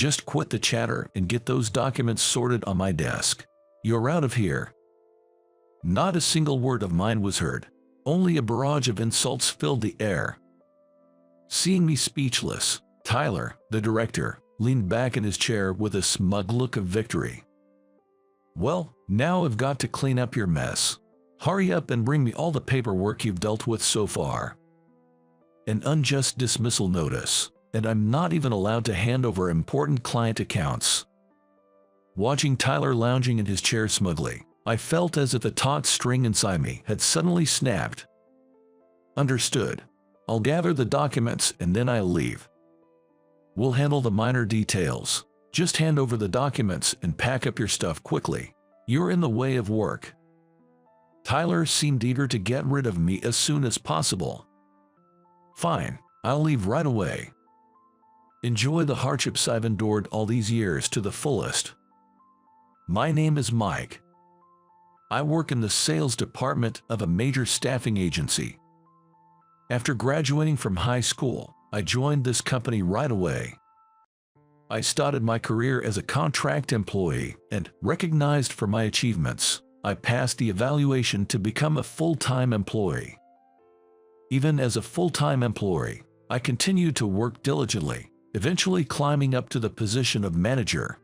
Just quit the chatter and get those documents sorted on my desk. You're out of here." Not a single word of mine was heard. Only a barrage of insults filled the air. Seeing me speechless, Tyler, the director, leaned back in his chair with a smug look of victory. "Well, now I've got to clean up your mess. Hurry up and bring me all the paperwork you've dealt with so far. An unjust dismissal notice, and I'm not even allowed to hand over important client accounts." Watching Tyler lounging in his chair smugly, I felt as if a taut string inside me had suddenly snapped. "Understood. I'll gather the documents and then I'll leave. We'll handle the minor details. Just hand over the documents and pack up your stuff quickly. You're in the way of work." Tyler seemed eager to get rid of me as soon as possible. "Fine, I'll leave right away. Enjoy the hardships I've endured all these years to the fullest. My name is Mike. I work in the sales department of a major staffing agency. After graduating from high school, I joined this company right away. I started my career as a contract employee and, recognized for my achievements, I passed the evaluation to become a full-time employee. Even as a full-time employee, I continued to work diligently, eventually climbing up to the position of manager.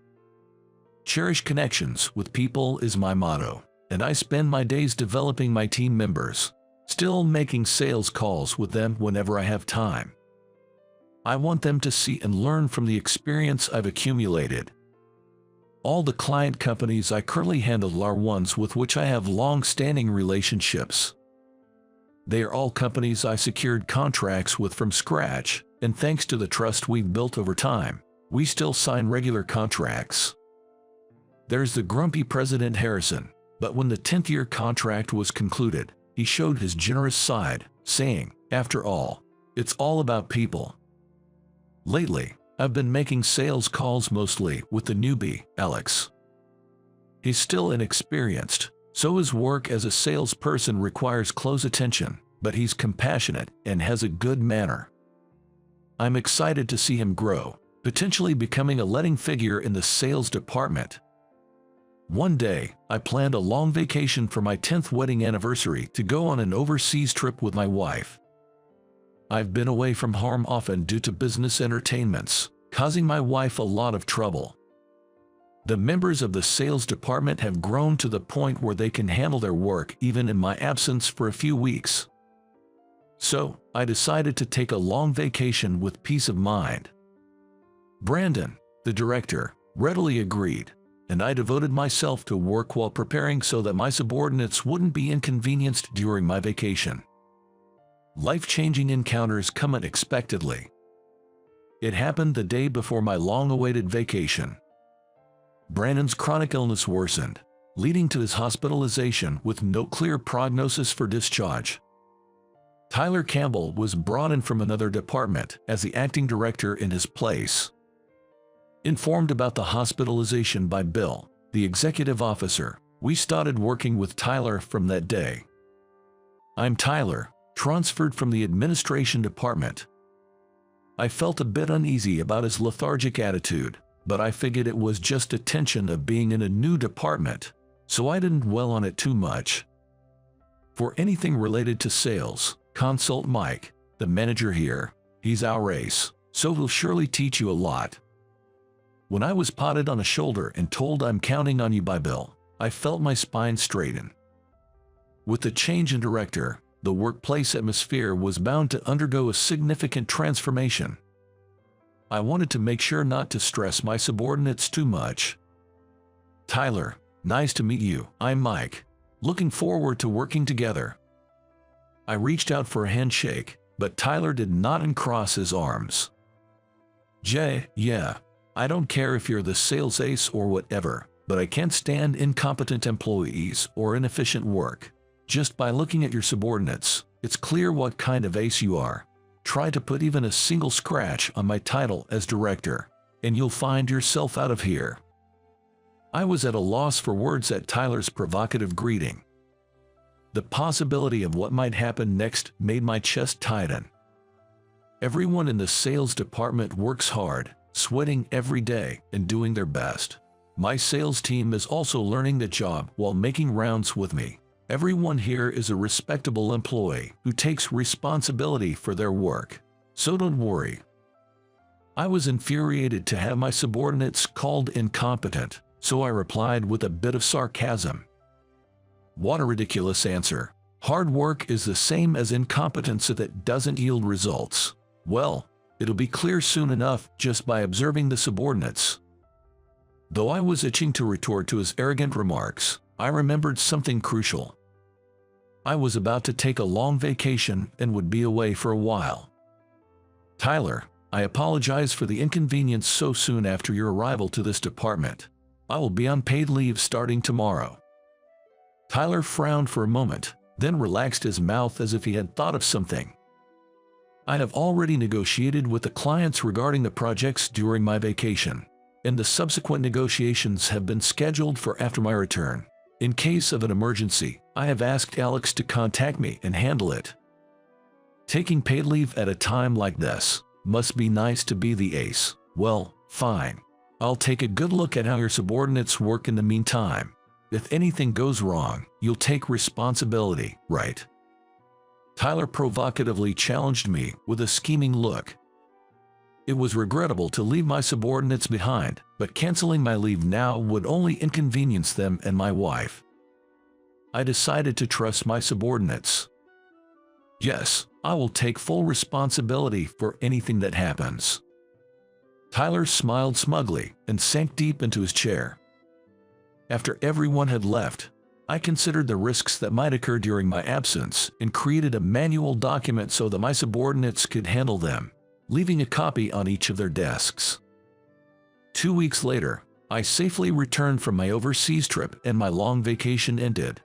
Cherish connections with people is my motto, and I spend my days developing my team members, still making sales calls with them whenever I have time. I want them to see and learn from the experience I've accumulated. All the client companies I currently handle are ones with which I have long-standing relationships. They are all companies I secured contracts with from scratch, and thanks to the trust we've built over time, we still sign regular contracts. There's the grumpy President Harrison, but when the 10th-year contract was concluded, he showed his generous side, saying, "After all, it's all about people." Lately, I've been making sales calls mostly with the newbie, Alex. He's still inexperienced, so his work as a salesperson requires close attention, but he's compassionate and has a good manner. I'm excited to see him grow, potentially becoming a leading figure in the sales department. One day, I planned a long vacation for my 10th wedding anniversary to go on an overseas trip with my wife. I've been away from home often due to business entertainments, causing my wife a lot of trouble. The members of the sales department have grown to the point where they can handle their work even in my absence for a few weeks. So, I decided to take a long vacation with peace of mind. Brandon, the director, readily agreed, and I devoted myself to work while preparing so that my subordinates wouldn't be inconvenienced during my vacation. Life-changing encounters come unexpectedly. It happened the day before my long-awaited vacation. Brandon's chronic illness worsened, leading to his hospitalization with no clear prognosis for discharge. Tyler Campbell was brought in from another department as the acting director in his place. Informed about the hospitalization by Bill, the executive officer, we started working with Tyler from that day. I'm Tyler, transferred from the administration department. I felt a bit uneasy about his lethargic attitude, but I figured it was just a tension of being in a new department, so I didn't dwell on it too much. For anything related to sales, consult Mike, the manager here. He's our ace, so he'll surely teach you a lot. When I was patted on the shoulder and told I'm counting on you by Bill, I felt my spine straighten. With the change in director, the workplace atmosphere was bound to undergo a significant transformation. I wanted to make sure not to stress my subordinates too much. Tyler, nice to meet you. I'm Mike. Looking forward to working together. I reached out for a handshake, but Tyler did not uncross his arms. Yeah, I don't care if you're the sales ace or whatever, but I can't stand incompetent employees or inefficient work. Just by looking at your subordinates, it's clear what kind of ace you are. Try to put even a single scratch on my title as director, and you'll find yourself out of here. I was at a loss for words at Tyler's provocative greeting. The possibility of what might happen next made my chest tighten. Everyone in the sales department works hard, sweating every day and doing their best. My sales team is also learning the job while making rounds with me. Everyone here is a respectable employee who takes responsibility for their work. So don't worry. I was infuriated to have my subordinates called incompetent, so I replied with a bit of sarcasm. What a ridiculous answer. Hard work is the same as incompetence if it doesn't yield results. Well, it'll be clear soon enough just by observing the subordinates. Though I was itching to retort to his arrogant remarks, I remembered something crucial. I was about to take a long vacation and would be away for a while. Tyler, I apologize for the inconvenience so soon after your arrival to this department. I will be on paid leave starting tomorrow. Tyler frowned for a moment, then relaxed his mouth as if he had thought of something. I have already negotiated with the clients regarding the projects during my vacation, and the subsequent negotiations have been scheduled for after my return. In case of an emergency, I have asked Alex to contact me and handle it. Taking paid leave at a time like this must be nice to be the ace. Well, fine. I'll take a good look at how your subordinates work in the meantime. If anything goes wrong, you'll take responsibility, right? Tyler provocatively challenged me with a scheming look. It was regrettable to leave my subordinates behind, but canceling my leave now would only inconvenience them and my wife. I decided to trust my subordinates. Yes, I will take full responsibility for anything that happens. Tyler smiled smugly and sank deep into his chair. After everyone had left, I considered the risks that might occur during my absence and created a manual document so that my subordinates could handle them, leaving a copy on each of their desks. 2 weeks later, I safely returned from my overseas trip and my long vacation ended.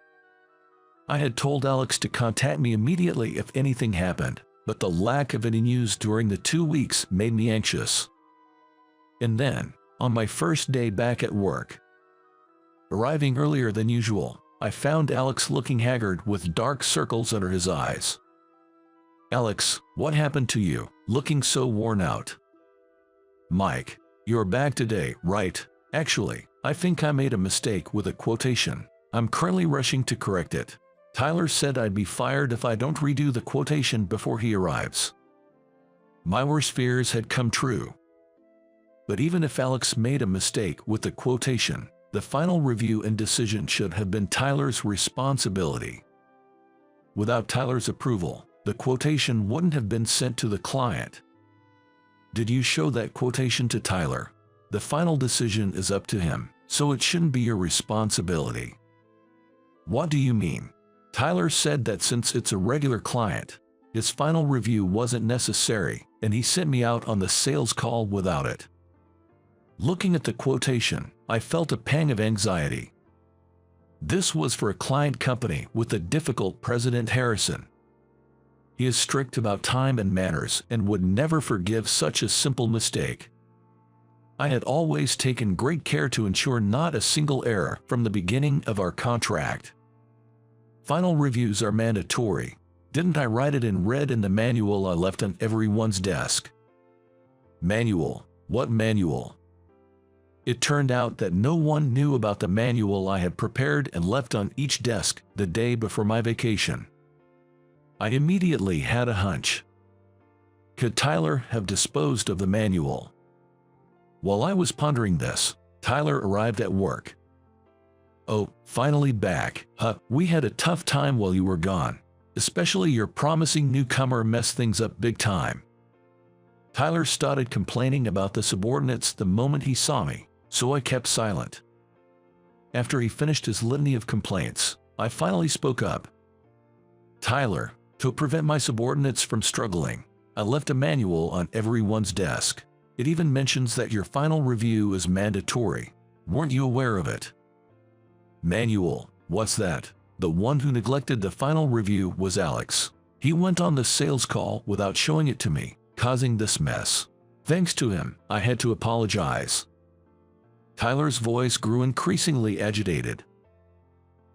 I had told Alex to contact me immediately if anything happened, but the lack of any news during the 2 weeks made me anxious. And then, on my first day back at work, arriving earlier than usual, I found Alex looking haggard with dark circles under his eyes. Alex, what happened to you, looking so worn out? Mike, you're back today, right? Actually, I think I made a mistake with a quotation. I'm currently rushing to correct it. Tyler said I'd be fired if I don't redo the quotation before he arrives. My worst fears had come true. But even if Alex made a mistake with the quotation, the final review and decision should have been Tyler's responsibility. Without Tyler's approval, the quotation wouldn't have been sent to the client. Did you show that quotation to Tyler? The final decision is up to him, so it shouldn't be your responsibility. What do you mean? Tyler said that since it's a regular client, his final review wasn't necessary, and he sent me out on the sales call without it. Looking at the quotation, I felt a pang of anxiety. This was for a client company with a difficult President Harrison. He is strict about time and manners and would never forgive such a simple mistake. I had always taken great care to ensure not a single error from the beginning of our contract. Final reviews are mandatory. Didn't I write it in red in the manual I left on everyone's desk? Manual? What manual? It turned out that no one knew about the manual I had prepared and left on each desk the day before my vacation. I immediately had a hunch. Could Tyler have disposed of the manual? While I was pondering this, Tyler arrived at work. Oh, finally back. We had a tough time while you were gone. Especially your promising newcomer messed things up big time. Tyler started complaining about the subordinates the moment he saw me, so I kept silent. After he finished his litany of complaints, I finally spoke up. Tyler, to prevent my subordinates from struggling, I left a manual on everyone's desk. It even mentions that your final review is mandatory. Weren't you aware of it? Manual, what's that? The one who neglected the final review was Alex. He went on the sales call without showing it to me, causing this mess. Thanks to him, I had to apologize. Tyler's voice grew increasingly agitated.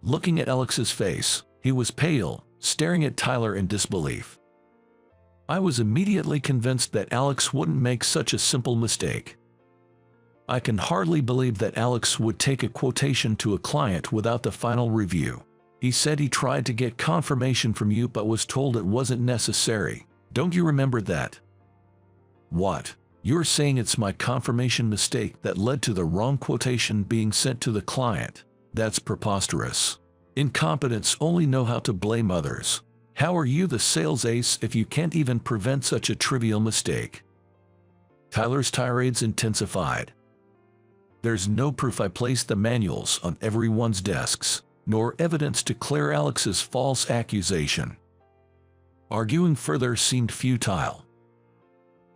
Looking at Alex's face, he was pale, staring at Tyler in disbelief. I was immediately convinced that Alex wouldn't make such a simple mistake. I can hardly believe that Alex would take a quotation to a client without the final review. He said he tried to get confirmation from you but was told it wasn't necessary. Don't you remember that? What? You're saying it's my confirmation mistake that led to the wrong quotation being sent to the client? That's preposterous. Incompetents only know how to blame others. How are you the sales ace if you can't even prevent such a trivial mistake? Tyler's tirades intensified. There's no proof I placed the manuals on everyone's desks, nor evidence to clear Alex's false accusation. Arguing further seemed futile.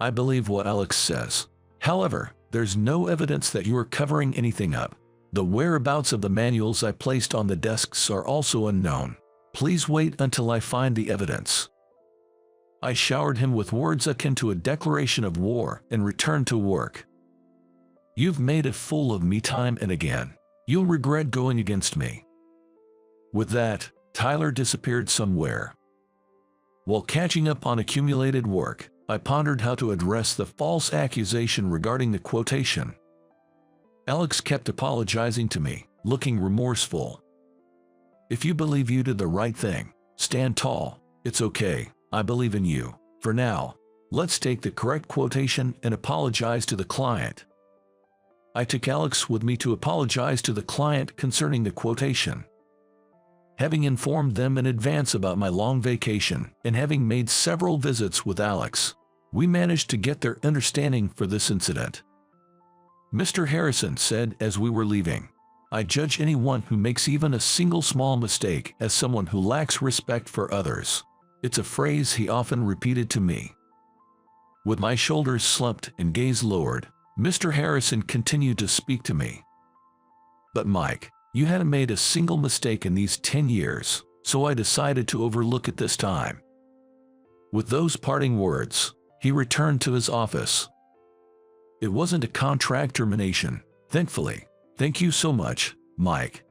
I believe what Alex says. However, there's no evidence that you are covering anything up. The whereabouts of the manuals I placed on the desks are also unknown. Please wait until I find the evidence. I showered him with words akin to a declaration of war and returned to work. You've made a fool of me time and again. You'll regret going against me. With that, Tyler disappeared somewhere. While catching up on accumulated work, I pondered how to address the false accusation regarding the quotation. Alex kept apologizing to me, looking remorseful. If you believe you did the right thing, stand tall. It's okay, I believe in you. For now, let's take the correct quotation and apologize to the client. I took Alex with me to apologize to the client concerning the quotation. Having informed them in advance about my long vacation and having made several visits with Alex, we managed to get their understanding for this incident. Mr. Harrison said as we were leaving, I judge anyone who makes even a single small mistake as someone who lacks respect for others. It's a phrase he often repeated to me. With my shoulders slumped and gaze lowered, Mr. Harrison continued to speak to me. But Mike, you hadn't made a single mistake in these 10 years, so I decided to overlook it this time. With those parting words, he returned to his office. It wasn't a contract termination, thankfully. Thank you so much, Mike.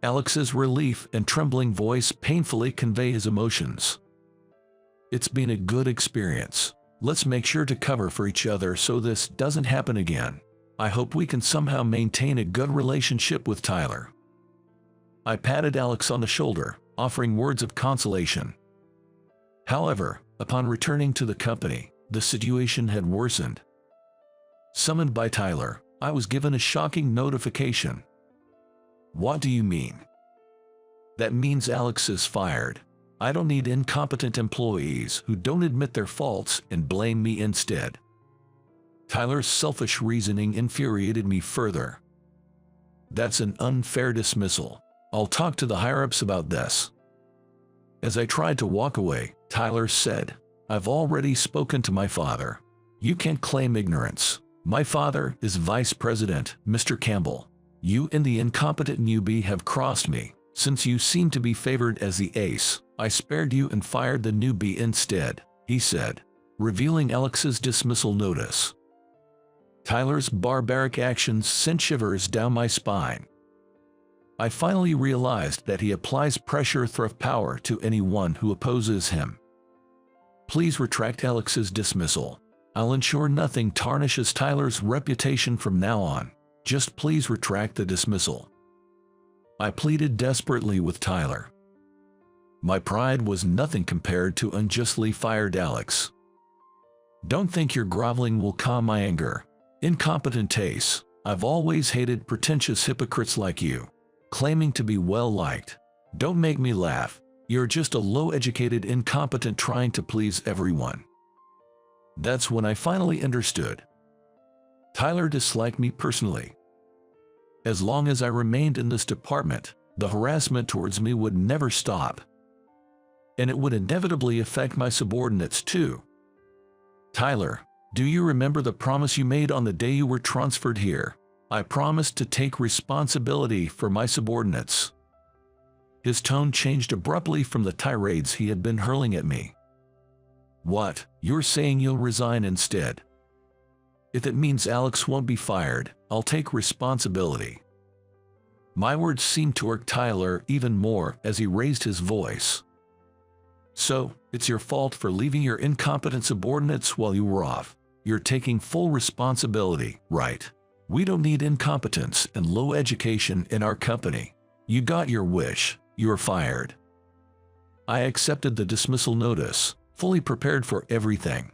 Alex's relief and trembling voice painfully convey his emotions. It's been a good experience. Let's make sure to cover for each other so this doesn't happen again. I hope we can somehow maintain a good relationship with Tyler. I patted Alex on the shoulder, offering words of consolation. However, upon returning to the company, the situation had worsened. Summoned by Tyler, I was given a shocking notification. What do you mean? That means Alex is fired. I don't need incompetent employees who don't admit their faults and blame me instead. Tyler's selfish reasoning infuriated me further. That's an unfair dismissal. I'll talk to the higher-ups about this. As I tried to walk away, Tyler said, I've already spoken to my father. You can't claim ignorance. My father is Vice President, Mr. Campbell. You and the incompetent newbie have crossed me. Since you seem to be favored as the ace, I spared you and fired the newbie instead, he said, revealing Alex's dismissal notice. Tyler's barbaric actions sent shivers down my spine. I finally realized that he applies pressure through power to anyone who opposes him. Please retract Alex's dismissal. I'll ensure nothing tarnishes Tyler's reputation from now on. Just please retract the dismissal. I pleaded desperately with Tyler. My pride was nothing compared to unjustly fired Alex. Don't think your groveling will calm my anger. Incompetent ace, I've always hated pretentious hypocrites like you, claiming to be well-liked. Don't make me laugh. You're just a low-educated incompetent trying to please everyone. That's when I finally understood. Tyler disliked me personally. As long as I remained in this department, the harassment towards me would never stop. And it would inevitably affect my subordinates too. Tyler, do you remember the promise you made on the day you were transferred here? I promised to take responsibility for my subordinates. His tone changed abruptly from the tirades he had been hurling at me. What, you're saying you'll resign instead? If it means Alex won't be fired, I'll take responsibility. My words seemed to irk Tyler even more as he raised his voice. So, it's your fault for leaving your incompetent subordinates while you were off. You're taking full responsibility, right? We don't need incompetence and low education in our company. You got your wish. You're fired. I accepted the dismissal notice, fully prepared for everything.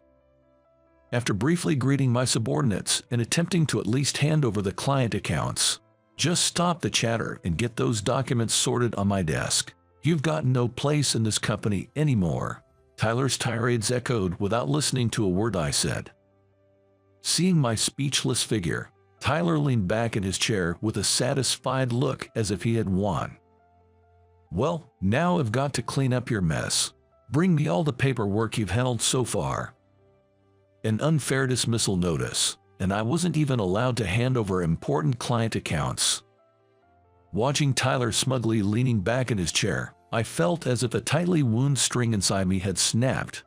After briefly greeting my subordinates and attempting to at least hand over the client accounts, just stop the chatter and get those documents sorted on my desk. You've got no place in this company anymore. Tyler's tirades echoed without listening to a word I said. Seeing my speechless figure, Tyler leaned back in his chair with a satisfied look as if he had won. Well, now I've got to clean up your mess. Bring me all the paperwork you've handled so far. An unfair dismissal notice, and I wasn't even allowed to hand over important client accounts. Watching Tyler smugly leaning back in his chair, I felt as if a tightly wound string inside me had snapped.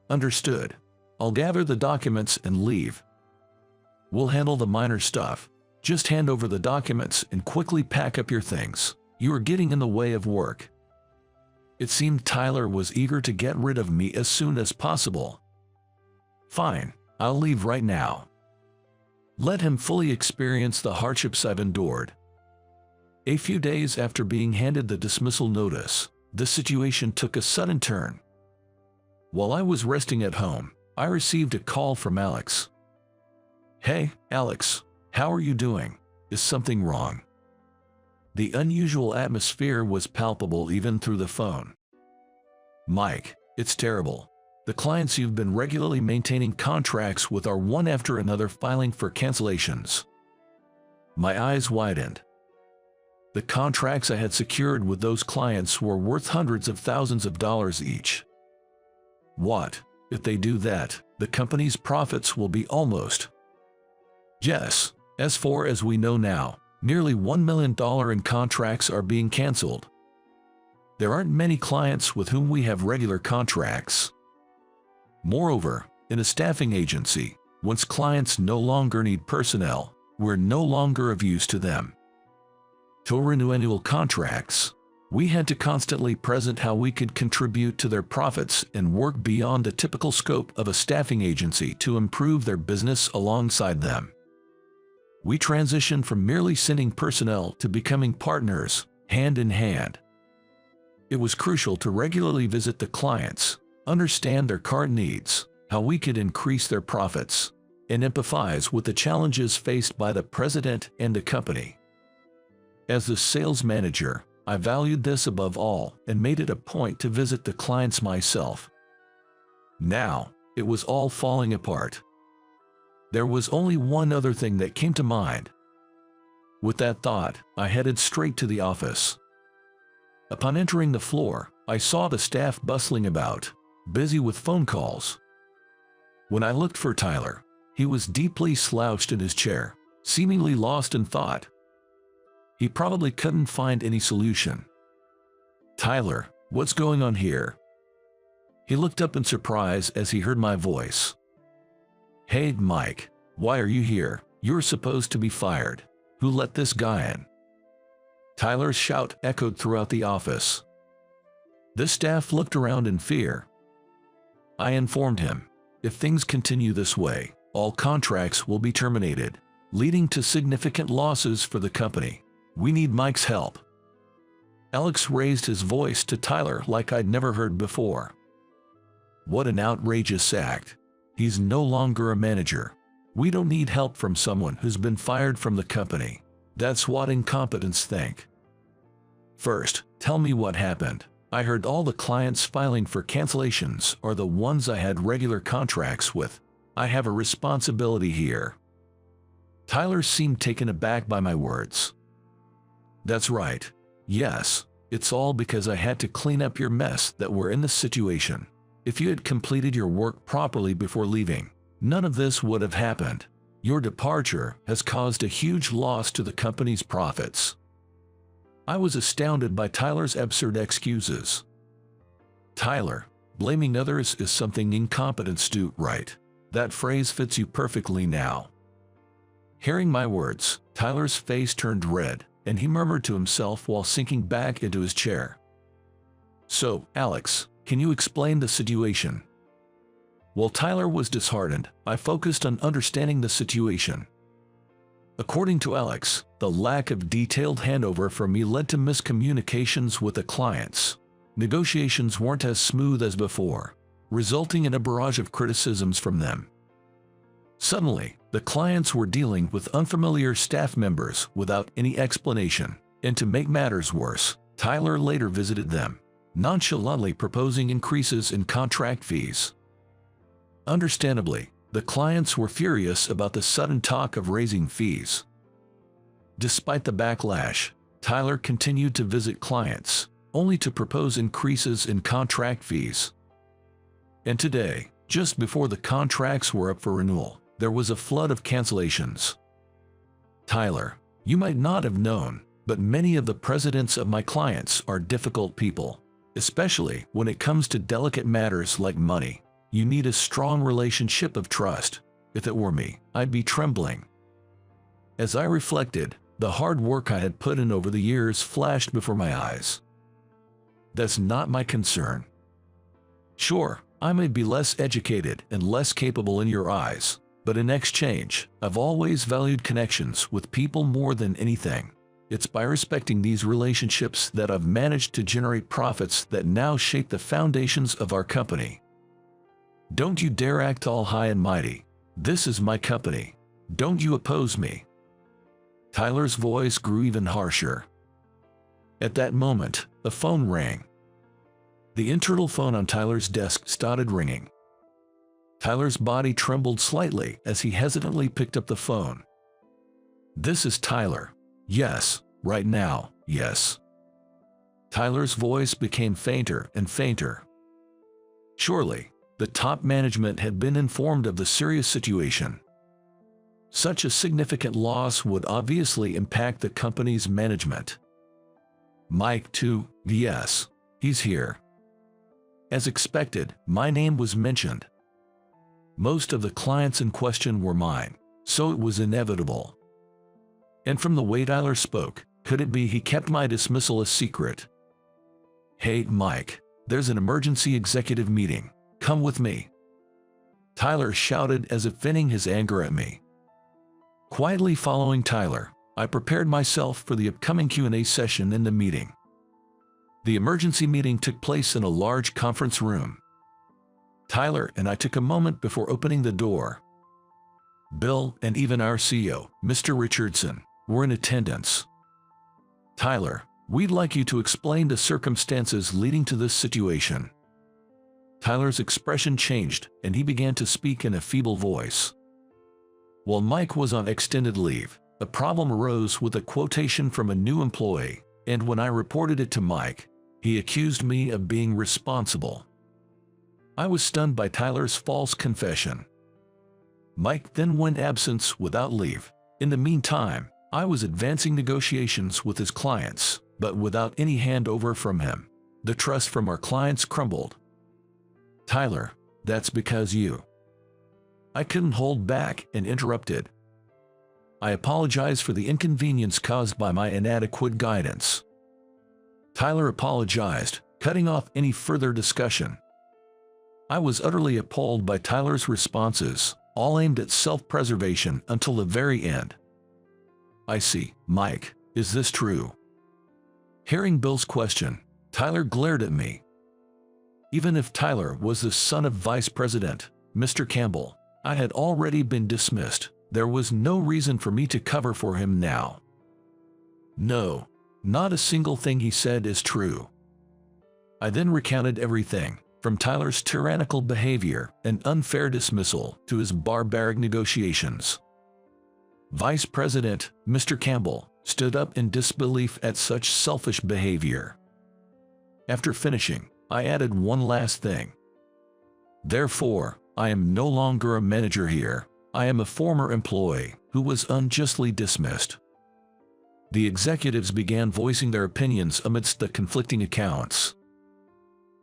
Understood. I'll gather the documents and leave. We'll handle the minor stuff. Just hand over the documents and quickly pack up your things. You are getting in the way of work. It seemed Tyler was eager to get rid of me as soon as possible. Fine, I'll leave right now. Let him fully experience the hardships I've endured. A few days after being handed the dismissal notice, the situation took a sudden turn. While I was resting at home, I received a call from Alex. Hey, Alex, how are you doing? Is something wrong? The unusual atmosphere was palpable even through the phone. Mike, it's terrible. The clients you've been regularly maintaining contracts with are one after another filing for cancellations. My eyes widened. The contracts I had secured with those clients were worth hundreds of thousands of dollars each. What? If they do that, the company's profits will be almost. Yes, as far as we know now, nearly $1 million in contracts are being canceled. There aren't many clients with whom we have regular contracts. Moreover, in a staffing agency, once clients no longer need personnel, we're no longer of use to them. To renew annual contracts, we had to constantly present how we could contribute to their profits and work beyond the typical scope of a staffing agency to improve their business alongside them. We transitioned from merely sending personnel to becoming partners, hand in hand. It was crucial to regularly visit the clients, understand their current needs, how we could increase their profits, and empathize with the challenges faced by the president and the company. As the sales manager, I valued this above all and made it a point to visit the clients myself. Now, it was all falling apart. There was only one other thing that came to mind. With that thought, I headed straight to the office. Upon entering the floor, I saw the staff bustling about, busy with phone calls. When I looked for Tyler, he was deeply slouched in his chair, seemingly lost in thought. He probably couldn't find any solution. Tyler, what's going on here? He looked up in surprise as he heard my voice. Hey, Mike, why are you here? You're supposed to be fired. Who let this guy in? Tyler's shout echoed throughout the office. The staff looked around in fear. I informed him, if things continue this way, all contracts will be terminated, leading to significant losses for the company. We need Mike's help. Alex raised his voice to Tyler like I'd never heard before. What an outrageous act. He's no longer a manager. We don't need help from someone who's been fired from the company. That's what incompetents think. First, tell me what happened. I heard all the clients filing for cancellations are the ones I had regular contracts with. I have a responsibility here. Tyler seemed taken aback by my words. That's right. Yes, it's all because I had to clean up your mess that we're in this situation. If you had completed your work properly before leaving, none of this would have happened. Your departure has caused a huge loss to the company's profits. I was astounded by Tyler's absurd excuses. Tyler, blaming others is something incompetents do, right? That phrase fits you perfectly now. Hearing my words, Tyler's face turned red, and he murmured to himself while sinking back into his chair. So, Alex, can you explain the situation? While Tyler was disheartened, I focused on understanding the situation. According to Alex, the lack of detailed handover from me led to miscommunications with the clients. Negotiations weren't as smooth as before, resulting in a barrage of criticisms from them. Suddenly, the clients were dealing with unfamiliar staff members without any explanation, and to make matters worse, Tyler later visited them, nonchalantly proposing increases in contract fees. Understandably, the clients were furious about the sudden talk of raising fees. Despite the backlash, Tyler continued to visit clients, only to propose increases in contract fees. And today, just before the contracts were up for renewal, there was a flood of cancellations. Tyler, you might not have known, but many of the presidents of my clients are difficult people, especially when it comes to delicate matters like money. You need a strong relationship of trust. If it were me, I'd be trembling. As I reflected, the hard work I had put in over the years flashed before my eyes. That's not my concern. Sure, I may be less educated and less capable in your eyes, but in exchange, I've always valued connections with people more than anything. It's by respecting these relationships that I've managed to generate profits that now shape the foundations of our company. Don't you dare act all high and mighty. This is my company. Don't you oppose me. Tyler's voice grew even harsher. At that moment, a phone rang. The internal phone on Tyler's desk started ringing. Tyler's body trembled slightly as he hesitantly picked up the phone. This is Tyler. Yes, right now, yes. Tyler's voice became fainter and fainter. Surely, the top management had been informed of the serious situation. Such a significant loss would obviously impact the company's management. Mike, too, yes, he's here. As expected, my name was mentioned. Most of the clients in question were mine, so it was inevitable. And from the way Tyler spoke, could it be he kept my dismissal a secret? Hey, Mike, there's an emergency executive meeting. Come with me. Tyler shouted as if venting his anger at me. Quietly following Tyler, I prepared myself for the upcoming Q&A session in the meeting. The emergency meeting took place in a large conference room. Tyler and I took a moment before opening the door. Bill and even our CEO, Mr. Richardson, were in attendance. Tyler, we'd like you to explain the circumstances leading to this situation. Tyler's expression changed, and he began to speak in a feeble voice. While Mike was on extended leave, a problem arose with a quotation from a new employee, and when I reported it to Mike, he accused me of being responsible. I was stunned by Tyler's false confession. Mike then went absent without leave. In the meantime, I was advancing negotiations with his clients, but without any handover from him. The trust from our clients crumbled. Tyler, that's because you. I couldn't hold back and interrupted. I apologize for the inconvenience caused by my inadequate guidance. Tyler apologized, cutting off any further discussion. I was utterly appalled by Tyler's responses, all aimed at self-preservation until the very end. I see, Mike, is this true? Hearing Bill's question, Tyler glared at me. Even if Tyler was the son of Vice President, Mr. Campbell, I had already been dismissed. There was no reason for me to cover for him now. No, not a single thing he said is true. I then recounted everything, from Tyler's tyrannical behavior and unfair dismissal to his barbaric negotiations. Vice President, Mr. Campbell, stood up in disbelief at such selfish behavior. After finishing, I added one last thing. Therefore, I am no longer a manager here. I am a former employee who was unjustly dismissed. The executives began voicing their opinions amidst the conflicting accounts.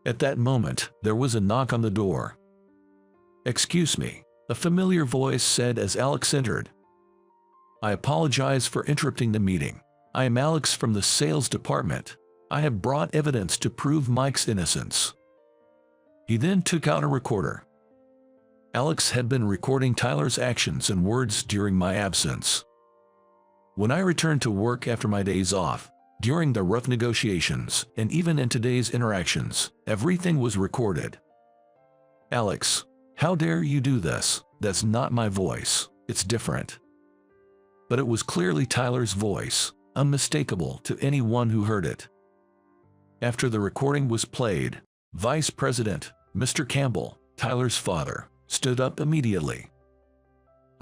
At that moment, there was a knock on the door. "Excuse me," a familiar voice said as Alex entered. "I apologize for interrupting the meeting. I am Alex from the sales department. I have brought evidence to prove Mike's innocence." He then took out a recorder. Alex had been recording Tyler's actions and words during my absence. When I returned to work after my days off, during the rough negotiations, and even in today's interactions, everything was recorded. Alex, how dare you do this? That's not my voice. It's different. But it was clearly Tyler's voice, unmistakable to anyone who heard it. After the recording was played, Vice President, Mr. Campbell, Tyler's father, stood up immediately.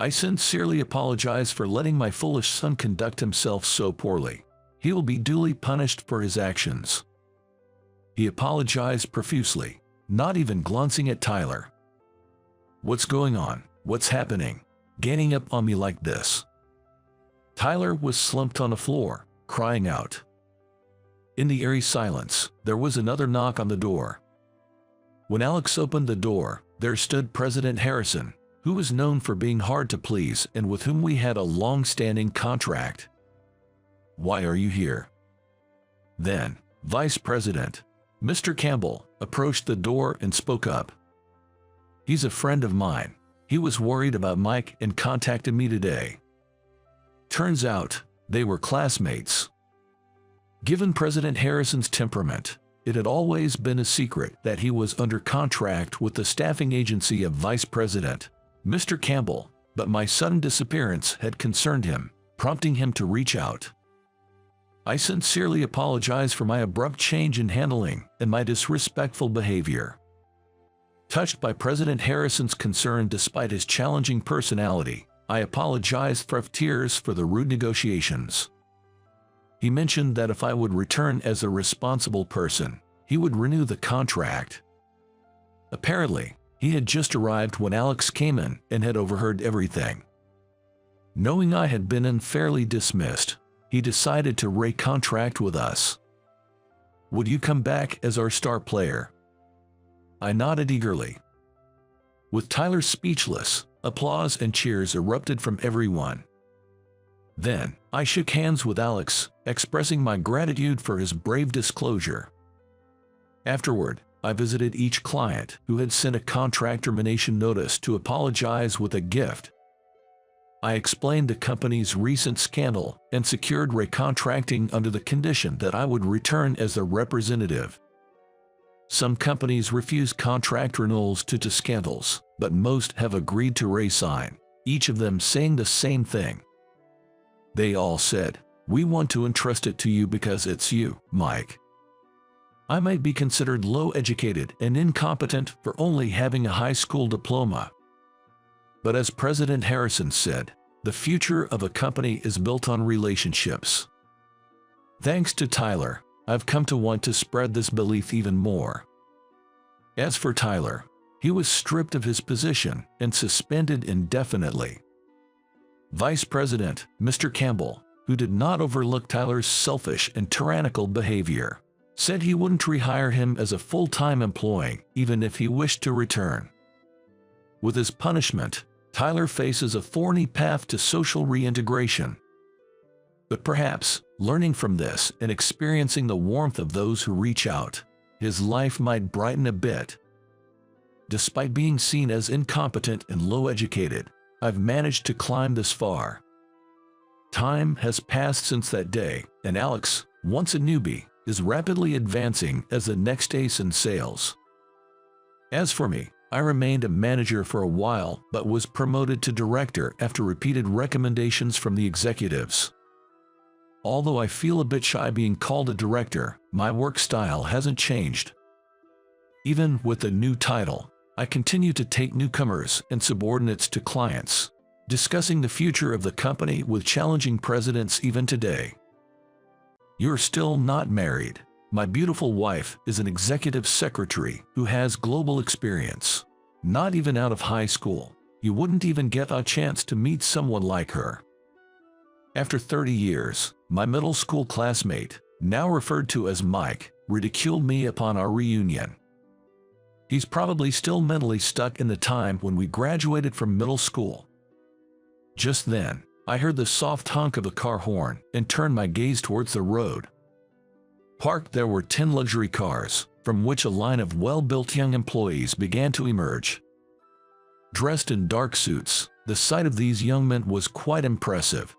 I sincerely apologize for letting my foolish son conduct himself so poorly. He will be duly punished for his actions. He apologized profusely, not even glancing at Tyler. What's going on? What's happening? Gaining up on me like this? Tyler was slumped on the floor, crying out. In the eerie silence, there was another knock on the door. When Alex opened the door, there stood President Harrison, who was known for being hard to please and with whom we had a long-standing contract. Why are you here? Then, Vice President, Mr. Campbell, approached the door and spoke up. He's a friend of mine. He was worried about Mike and contacted me today. Turns out, they were classmates. Given President Harrison's temperament, it had always been a secret that he was under contract with the staffing agency of Vice President, Mr. Campbell, but my sudden disappearance had concerned him, prompting him to reach out. I sincerely apologize for my abrupt change in handling and my disrespectful behavior. Touched by President Harrison's concern despite his challenging personality, I apologized for tears for the rude negotiations. He mentioned that if I would return as a responsible person, he would renew the contract. Apparently, he had just arrived when Alex came in and had overheard everything. Knowing I had been unfairly dismissed, he decided to re-contract with us. Would you come back as our star player? I nodded eagerly. With Tyler speechless, applause and cheers erupted from everyone. Then, I shook hands with Alex, expressing my gratitude for his brave disclosure. Afterward, I visited each client who had sent a contract termination notice to apologize with a gift. I explained the company's recent scandal and secured recontracting under the condition that I would return as their representative. Some companies refuse contract renewals due to scandals, but most have agreed to re-sign, each of them saying the same thing. They all said, "We want to entrust it to you because it's you, Mike." I might be considered low-educated and incompetent for only having a high school diploma. But as President Harrison said, the future of a company is built on relationships. Thanks to Tyler, I've come to want to spread this belief even more. As for Tyler, he was stripped of his position and suspended indefinitely. Vice President, Mr. Campbell, who did not overlook Tyler's selfish and tyrannical behavior, said he wouldn't rehire him as a full-time employee even if he wished to return. With his punishment, Tyler faces a thorny path to social reintegration. But perhaps, learning from this and experiencing the warmth of those who reach out, his life might brighten a bit. Despite being seen as incompetent and low-educated, I've managed to climb this far. Time has passed since that day, and Alex, once a newbie, is rapidly advancing as the next ace in sales. As for me, I remained a manager for a while but was promoted to director after repeated recommendations from the executives. Although I feel a bit shy being called a director, my work style hasn't changed. Even with the new title, I continue to take newcomers and subordinates to clients, discussing the future of the company with challenging presidents even today. You're still not married. My beautiful wife is an executive secretary who has global experience. Not even out of high school, you wouldn't even get a chance to meet someone like her. After 30 years, my middle school classmate, now referred to as Mike, ridiculed me upon our reunion. He's probably still mentally stuck in the time when we graduated from middle school. Just then, I heard the soft honk of a car horn and turned my gaze towards the road. Parked there were 10 luxury cars, from which a line of well-built young employees began to emerge. Dressed in dark suits, the sight of these young men was quite impressive.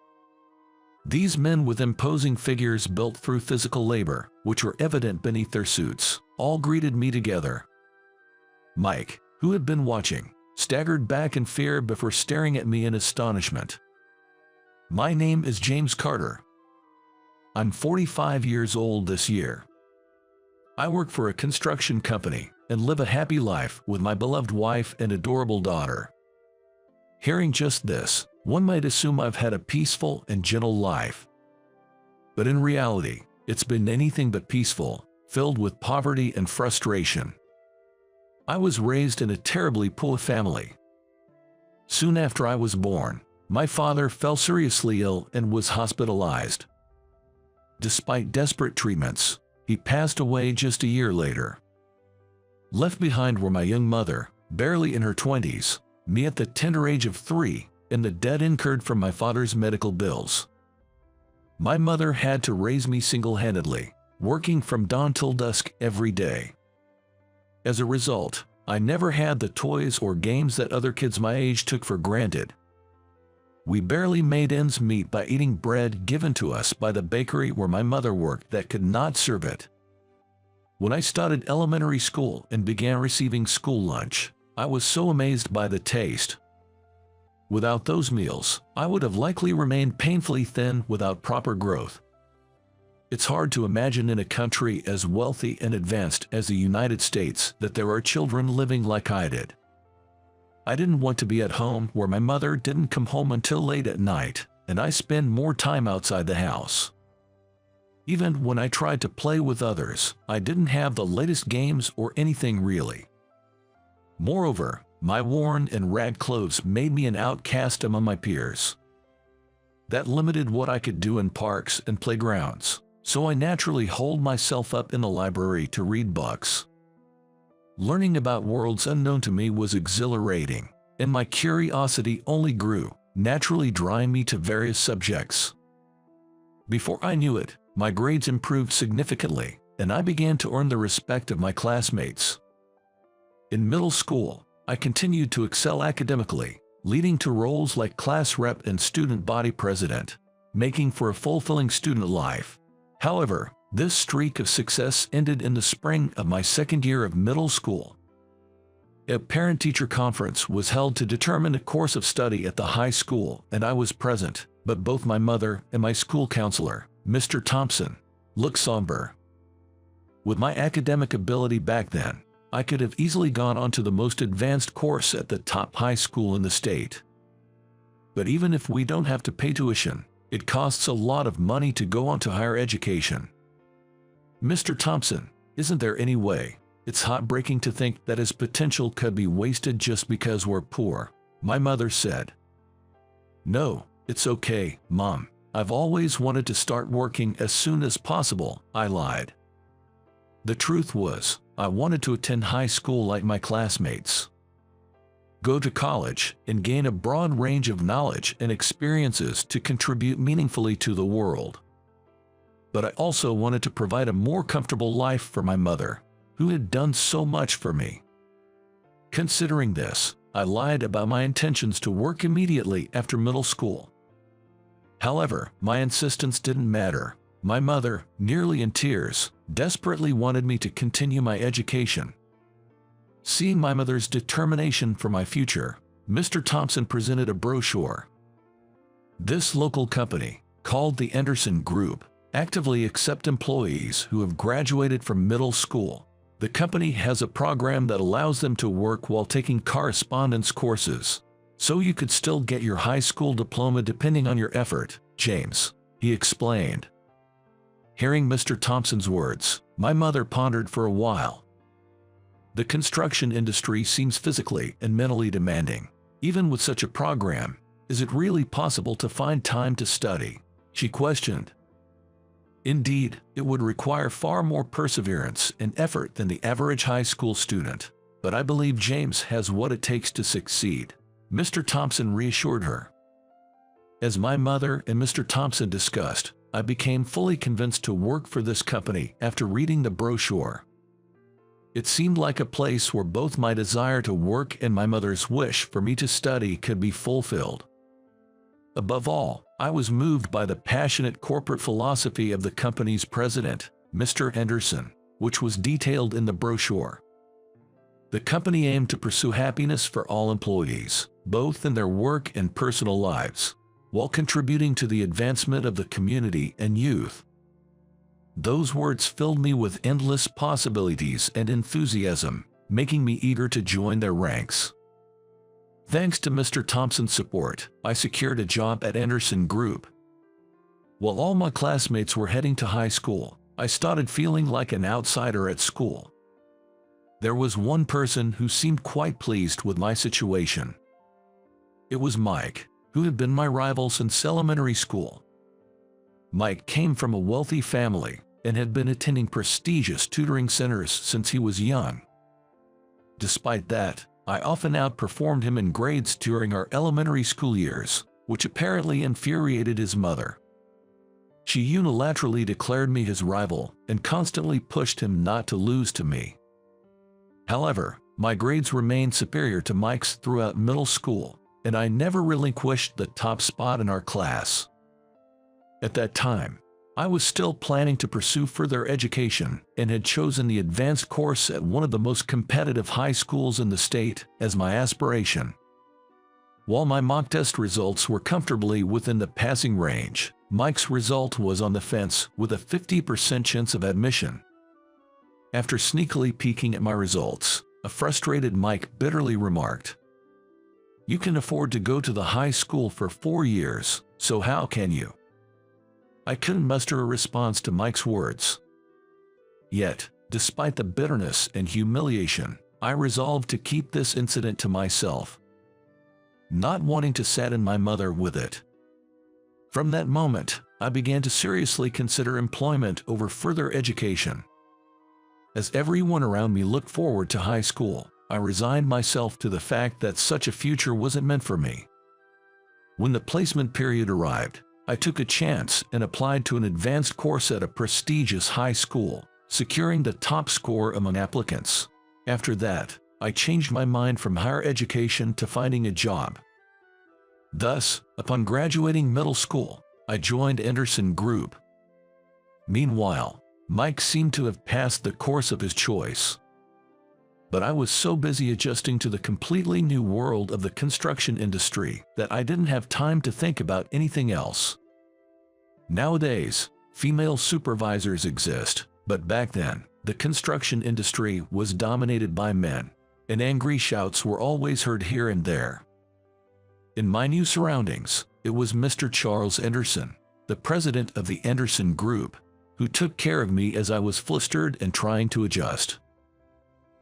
These men with imposing figures built through physical labor, which were evident beneath their suits, all greeted me together. Mike, who had been watching, staggered back in fear before staring at me in astonishment. My name is James Carter. I'm 45 years old this year. I work for a construction company and live a happy life with my beloved wife and adorable daughter. Hearing just this, one might assume I've had a peaceful and gentle life. But in reality, it's been anything but peaceful, filled with poverty and frustration. I was raised in a terribly poor family. Soon after I was born, my father fell seriously ill and was hospitalized. Despite desperate treatments, he passed away just a year later. Left behind were my young mother, barely in her 20s, me at the tender age of 3, and the debt incurred from my father's medical bills. My mother had to raise me single-handedly, working from dawn till dusk every day. As a result, I never had the toys or games that other kids my age took for granted. We barely made ends meet by eating bread given to us by the bakery where my mother worked that could not serve it. When I started elementary school and began receiving school lunch, I was so amazed by the taste. Without those meals, I would have likely remained painfully thin without proper growth. It's hard to imagine in a country as wealthy and advanced as the United States that there are children living like I did. I didn't want to be at home where my mother didn't come home until late at night, and I spend more time outside the house. Even when I tried to play with others, I didn't have the latest games or anything really. Moreover, my worn and ragged clothes made me an outcast among my peers. That limited what I could do in parks and playgrounds, so I naturally holed myself up in the library to read books. Learning about worlds unknown to me was exhilarating, and my curiosity only grew, naturally drawing me to various subjects. Before I knew it, my grades improved significantly, and I began to earn the respect of my classmates. In middle school, I continued to excel academically, leading to roles like class rep and student body president, making for a fulfilling student life. However, this streak of success ended in the spring of my second year of middle school. A parent-teacher conference was held to determine a course of study at the high school, and I was present, but both my mother and my school counselor, Mr. Thompson, looked somber. With my academic ability back then, I could have easily gone on to the most advanced course at the top high school in the state. But even if we don't have to pay tuition, it costs a lot of money to go on to higher education. Mr. Thompson, isn't there any way? It's heartbreaking to think that his potential could be wasted just because we're poor, my mother said. No, it's okay, Mom. I've always wanted to start working as soon as possible, I lied. The truth was, I wanted to attend high school like my classmates. Go to college and gain a broad range of knowledge and experiences to contribute meaningfully to the world. But I also wanted to provide a more comfortable life for my mother, who had done so much for me. Considering this, I lied about my intentions to work immediately after middle school. However, my insistence didn't matter. My mother, nearly in tears, desperately wanted me to continue my education. Seeing my mother's determination for my future, Mr. Thompson presented a brochure. This local company, called the Anderson Group, actively accepts employees who have graduated from middle school. The company has a program that allows them to work while taking correspondence courses, so you could still get your high school diploma depending on your effort, James, he explained. Hearing Mr. Thompson's words, my mother pondered for a while. The construction industry seems physically and mentally demanding. Even with such a program, is it really possible to find time to study? She questioned. Indeed, it would require far more perseverance and effort than the average high school student, but I believe James has what it takes to succeed, Mr. Thompson reassured her. As my mother and Mr. Thompson discussed, I became fully convinced to work for this company after reading the brochure. It seemed like a place where both my desire to work and my mother's wish for me to study could be fulfilled. Above all, I was moved by the passionate corporate philosophy of the company's president, Mr. Anderson, which was detailed in the brochure. The company aimed to pursue happiness for all employees, both in their work and personal lives, while contributing to the advancement of the community and youth. Those words filled me with endless possibilities and enthusiasm, making me eager to join their ranks. Thanks to Mr. Thompson's support, I secured a job at Anderson Group. While all my classmates were heading to high school, I started feeling like an outsider at school. There was one person who seemed quite pleased with my situation. It was Mike, who had been my rival since elementary school. Mike came from a wealthy family and had been attending prestigious tutoring centers since he was young. Despite that, I often outperformed him in grades during our elementary school years, which apparently infuriated his mother. She unilaterally declared me his rival and constantly pushed him not to lose to me. However, my grades remained superior to Mike's throughout middle school, and I never relinquished the top spot in our class. At that time, I was still planning to pursue further education and had chosen the advanced course at one of the most competitive high schools in the state as my aspiration. While my mock test results were comfortably within the passing range, Mike's result was on the fence with a 50% chance of admission. After sneakily peeking at my results, a frustrated Mike bitterly remarked, "You can afford to go to the high school for 4 years, so how can you?" I couldn't muster a response to Mike's words. Yet, despite the bitterness and humiliation, I resolved to keep this incident to myself, not wanting to sadden my mother with it. From that moment, I began to seriously consider employment over further education. As everyone around me looked forward to high school, I resigned myself to the fact that such a future wasn't meant for me. When the placement period arrived, I took a chance and applied to an advanced course at a prestigious high school, securing the top score among applicants. After that, I changed my mind from higher education to finding a job. Thus, upon graduating middle school, I joined Anderson Group. Meanwhile, Mike seemed to have passed the course of his choice. But I was so busy adjusting to the completely new world of the construction industry that I didn't have time to think about anything else. Nowadays, female supervisors exist, but back then, the construction industry was dominated by men, and angry shouts were always heard here and there. In my new surroundings, it was Mr. Charles Anderson, the president of the Anderson Group, who took care of me as I was flustered and trying to adjust.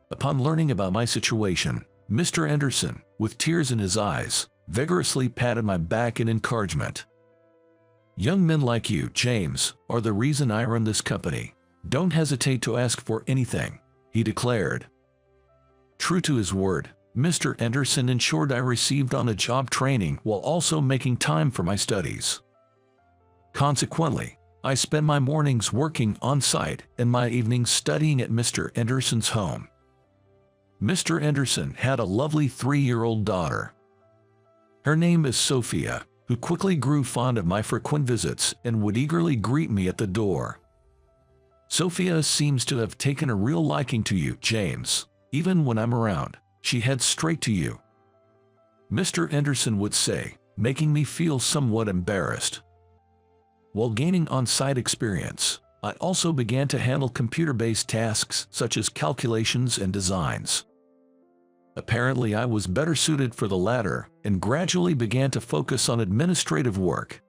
Upon learning about my situation, Mr. Anderson, with tears in his eyes, vigorously patted my back in encouragement. "Young men like you, James, are the reason I run this company. Don't hesitate to ask for anything," he declared. True to his word, Mr. Anderson ensured I received on-the-job training while also making time for my studies. Consequently, I spent my mornings working on-site and my evenings studying at Mr. Anderson's home. Mr. Anderson had a lovely 3-year-old daughter. Her name is Sophia, who quickly grew fond of my frequent visits and would eagerly greet me at the door. "Sophia seems to have taken a real liking to you, James. Even when I'm around, she heads straight to you," Mr. Anderson would say, making me feel somewhat embarrassed. While gaining on-site experience, I also began to handle computer-based tasks such as calculations and designs. Apparently, I was better suited for the latter and gradually began to focus on administrative work.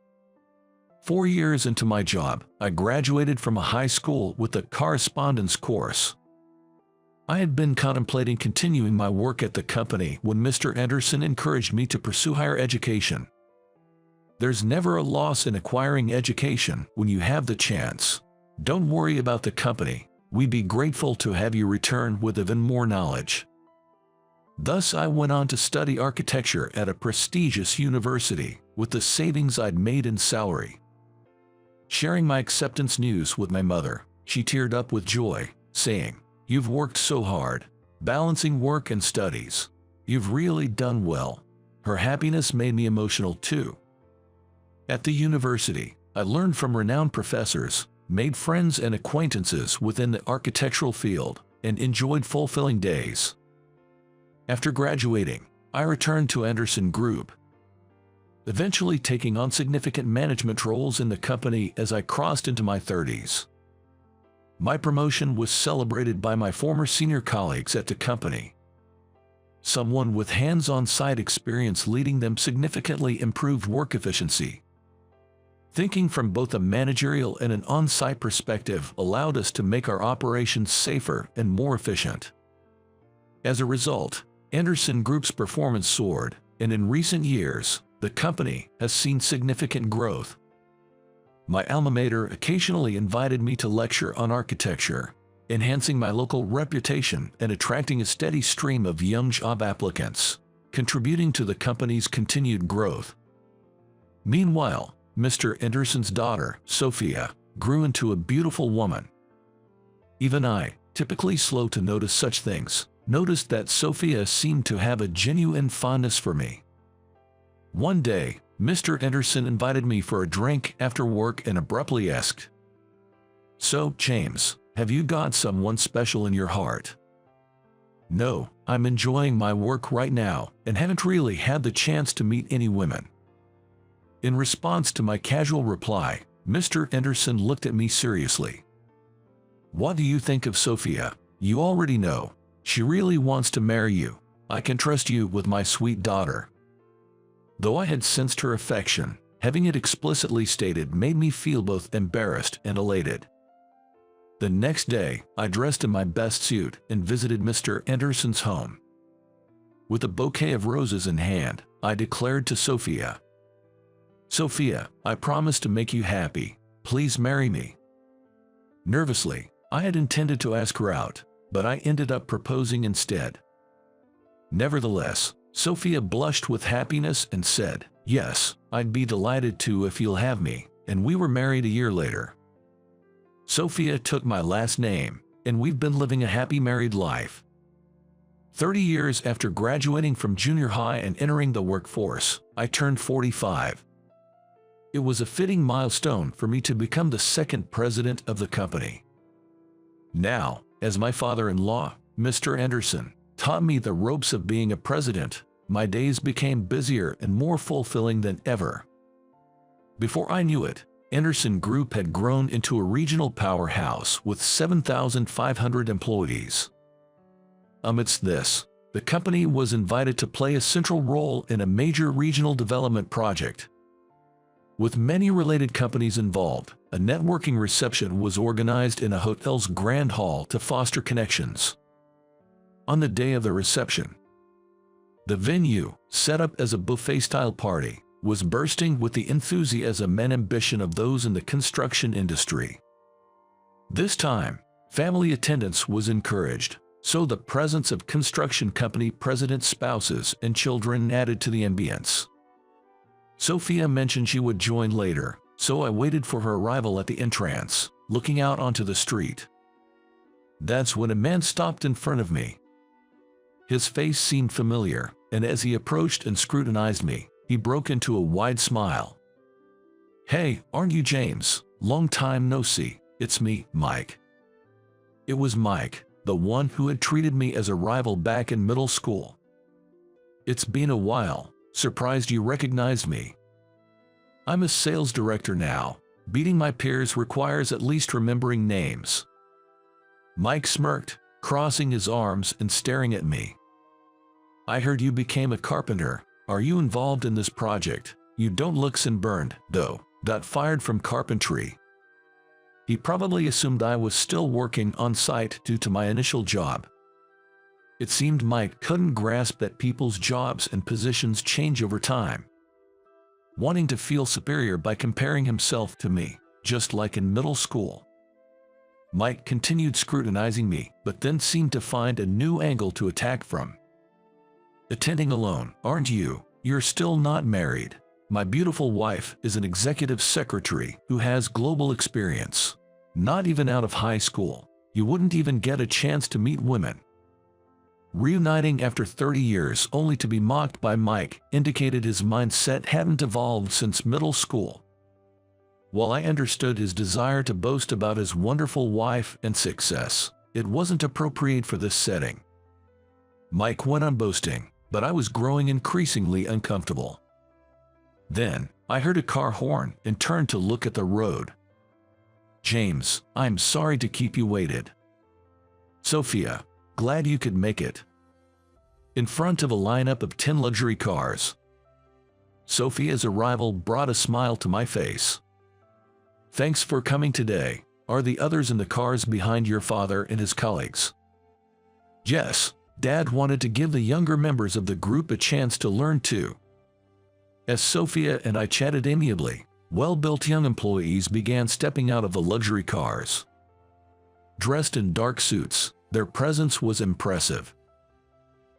4 years into my job, I graduated from a high school with a correspondence course. I had been contemplating continuing my work at the company when Mr. Anderson encouraged me to pursue higher education. "There's never a loss in acquiring education when you have the chance. Don't worry about the company. We'd be grateful to have you return with even more knowledge." Thus, I went on to study architecture at a prestigious university with the savings I'd made in salary. Sharing my acceptance news with my mother, she teared up with joy, saying, "You've worked so hard, balancing work and studies. You've really done well." Her happiness made me emotional too. At the university, I learned from renowned professors, made friends and acquaintances within the architectural field, and enjoyed fulfilling days. After graduating, I returned to Anderson Group, eventually taking on significant management roles in the company as I crossed into my 30s. My promotion was celebrated by my former senior colleagues at the company. Someone with hands-on site experience leading them significantly improved work efficiency. Thinking from both a managerial and an on-site perspective allowed us to make our operations safer and more efficient. As a result, Anderson Group's performance soared, and in recent years, the company has seen significant growth. My alma mater occasionally invited me to lecture on architecture, enhancing my local reputation and attracting a steady stream of young job applicants, contributing to the company's continued growth. Meanwhile, Mr. Anderson's daughter, Sophia, grew into a beautiful woman. Even I, typically slow to notice such things, noticed that Sophia seemed to have a genuine fondness for me. One day, Mr. Anderson invited me for a drink after work and abruptly asked, "So, James, have you got someone special in your heart?" "No, I'm enjoying my work right now and haven't really had the chance to meet any women." In response to my casual reply, Mr. Anderson looked at me seriously. "What do you think of Sophia? You already know. She really wants to marry you. I can trust you with my sweet daughter." Though I had sensed her affection, having it explicitly stated made me feel both embarrassed and elated. The next day, I dressed in my best suit and visited Mr. Anderson's home. With a bouquet of roses in hand, I declared to Sophia, "Sophia, I promise to make you happy. Please marry me." Nervously, I had intended to ask her out, but I ended up proposing instead. Nevertheless, Sophia blushed with happiness and said, "Yes, I'd be delighted to if you'll have me," and we were married a year later. Sophia took my last name, and we've been living a happy married life. 30 years after graduating from junior high and entering the workforce, I turned 45. It was a fitting milestone for me to become the second president of the company. Now, as my father-in-law, Mr. Anderson, taught me the ropes of being a president, my days became busier and more fulfilling than ever. Before I knew it, Anderson Group had grown into a regional powerhouse with 7,500 employees. Amidst this, the company was invited to play a central role in a major regional development project. With many related companies involved, a networking reception was organized in a hotel's grand hall to foster connections. On the day of the reception, the venue, set up as a buffet-style party, was bursting with the enthusiasm and ambition of those in the construction industry. This time, family attendance was encouraged, so the presence of construction company presidents' spouses and children added to the ambience. Sophia mentioned she would join later, so I waited for her arrival at the entrance, looking out onto the street. That's when a man stopped in front of me. His face seemed familiar, and as he approached and scrutinized me, he broke into a wide smile. "Hey, aren't you James? Long time no see. It's me, Mike." It was Mike, the one who had treated me as a rival back in middle school. "It's been a while. Surprised you recognized me." "I'm a sales director now. Beating my peers requires at least remembering names." Mike smirked, crossing his arms and staring at me. "I heard you became a carpenter. Are you involved in this project? You don't look sunburned, though." Got fired from carpentry. He probably assumed I was still working on site due to my initial job. It seemed Mike couldn't grasp that people's jobs and positions change over time. Wanting to feel superior by comparing himself to me, just like in middle school. Mike continued scrutinizing me, but then seemed to find a new angle to attack from. "Attending alone, aren't you? You're still not married. My beautiful wife is an executive secretary who has global experience. Not even out of high school. You wouldn't even get a chance to meet women." Reuniting after 30 years only to be mocked by Mike indicated his mindset hadn't evolved since middle school. While I understood his desire to boast about his wonderful wife and success, it wasn't appropriate for this setting. Mike went on boasting, but I was growing increasingly uncomfortable. Then, I heard a car horn and turned to look at the road. "James, I'm sorry to keep you waited." "Sophia, glad you could make it." In front of a lineup of 10 luxury cars. Sophia's arrival brought a smile to my face. "Thanks for coming today. Are the others in the cars behind your father and his colleagues?" "Yes, Dad wanted to give the younger members of the group a chance to learn too." As Sophia and I chatted amiably, well-built young employees began stepping out of the luxury cars. Dressed in dark suits, their presence was impressive.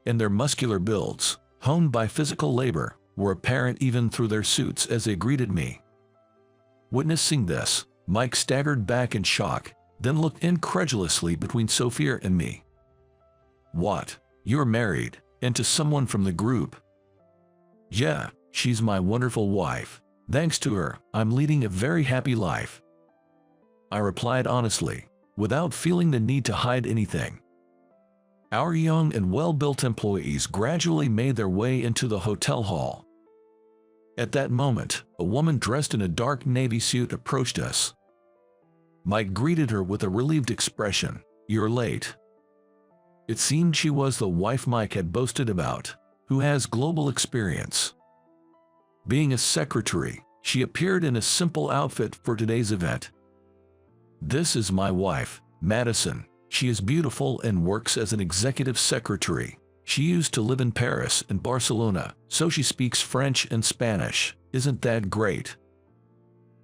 And their muscular builds, honed by physical labor, were apparent even through their suits as they greeted me. Witnessing this, Mike staggered back in shock, then looked incredulously between Sophia and me. "What? You're married, and to someone from the group?" "Yeah, she's my wonderful wife. Thanks to her, I'm leading a very happy life," I replied honestly, without feeling the need to hide anything. Our young and well-built employees gradually made their way into the hotel hall. At that moment, a woman dressed in a dark navy suit approached us. Mike greeted her with a relieved expression. "You're late." It seemed she was the wife Mike had boasted about, who has global experience. Being a secretary, she appeared in a simple outfit for today's event. "This is my wife, Madison. She is beautiful and works as an executive secretary. She used to live in Paris and Barcelona, so she speaks French and Spanish. Isn't that great?"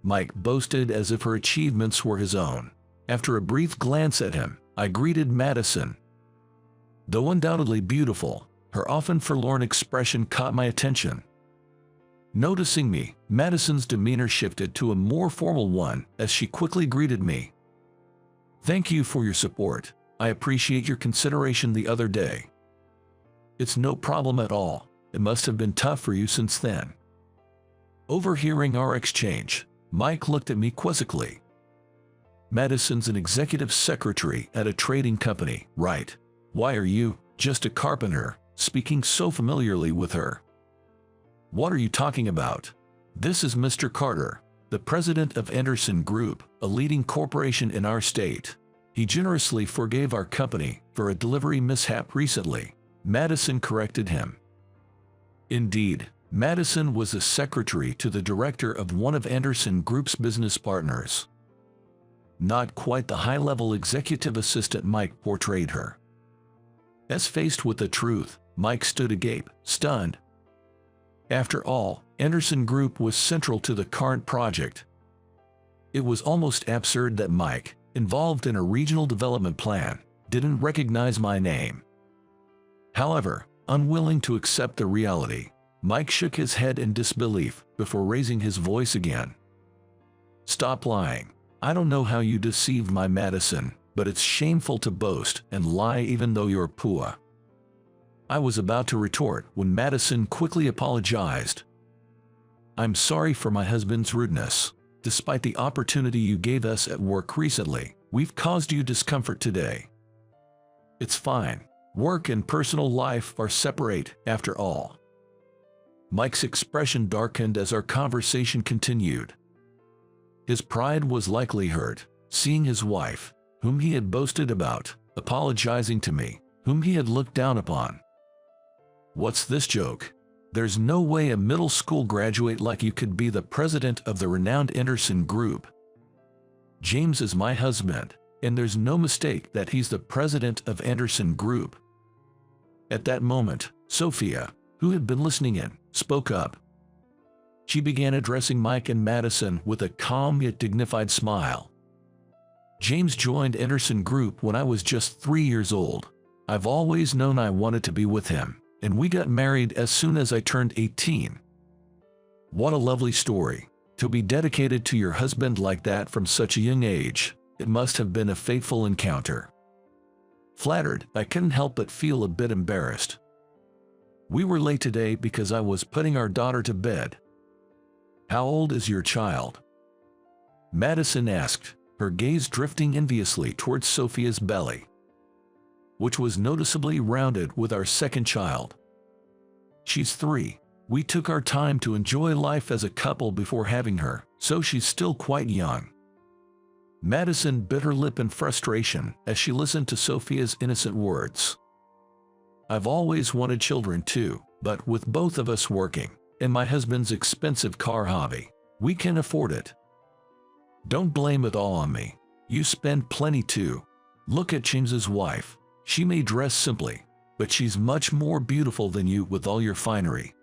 Mike boasted as if her achievements were his own. After a brief glance at him, I greeted Madison. Though undoubtedly beautiful, her often forlorn expression caught my attention. Noticing me, Madison's demeanor shifted to a more formal one as she quickly greeted me. "Thank you for your support. I appreciate your consideration the other day." "It's no problem at all. It must have been tough for you since then." Overhearing our exchange, Mike looked at me quizzically. "Madison's an executive secretary at a trading company, right? Why are you, just a carpenter, speaking so familiarly with her?" "What are you talking about? This is Mr. Carter, the president of Anderson Group, a leading corporation in our state. He generously forgave our company for a delivery mishap recently," Madison corrected him. Indeed, Madison was the secretary to the director of one of Anderson Group's business partners. Not quite the high-level executive assistant Mike portrayed her. As faced with the truth, Mike stood agape, stunned. After all, Anderson Group was central to the current project. It was almost absurd that Mike, involved in a regional development plan, didn't recognize my name. However, unwilling to accept the reality, Mike shook his head in disbelief before raising his voice again. "Stop lying. I don't know how you deceived my Madison, but it's shameful to boast and lie even though you're poor." I was about to retort when Madison quickly apologized. "I'm sorry for my husband's rudeness. Despite the opportunity you gave us at work recently, we've caused you discomfort today." "It's fine. Work and personal life are separate, after all." Mike's expression darkened as our conversation continued. His pride was likely hurt, seeing his wife, whom he had boasted about, apologizing to me, whom he had looked down upon. "What's this joke? There's no way a middle school graduate like you could be the president of the renowned Anderson Group. James is my husband, and there's no mistake that he's the president of Anderson Group." At that moment, Sophia, who had been listening in, spoke up. She began addressing Mike and Madison with a calm yet dignified smile. "James joined Anderson Group when I was just 3 years old. I've always known I wanted to be with him, and we got married as soon as I turned 18. What a lovely story. To be dedicated to your husband like that from such a young age, it must have been a fateful encounter." Flattered, I couldn't help but feel a bit embarrassed. We were late today because I was putting our daughter to bed. How old is your child? Madison asked, her gaze drifting enviously towards Sophia's belly, which was noticeably rounded with our second child. She's 3. We took our time to enjoy life as a couple before having her, so she's still quite young. Madison bit her lip in frustration as she listened to Sophia's innocent words. I've always wanted children too, but with both of us working, and my husband's expensive car hobby, we can afford it. Don't blame it all on me. You spend plenty too. Look at James's wife. She may dress simply, but she's much more beautiful than you with all your finery.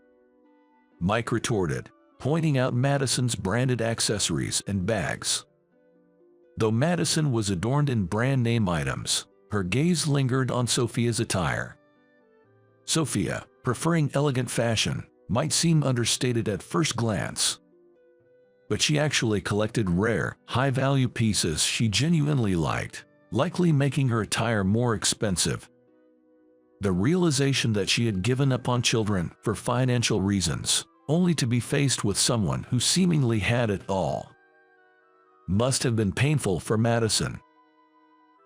Mike retorted, pointing out Madison's branded accessories and bags. Though Madison was adorned in brand name items, her gaze lingered on Sophia's attire. Sophia, preferring elegant fashion, might seem understated at first glance, but she actually collected rare, high-value pieces she genuinely liked, likely making her attire more expensive. The realization that she had given up on children for financial reasons, only to be faced with someone who seemingly had it all, must have been painful for Madison.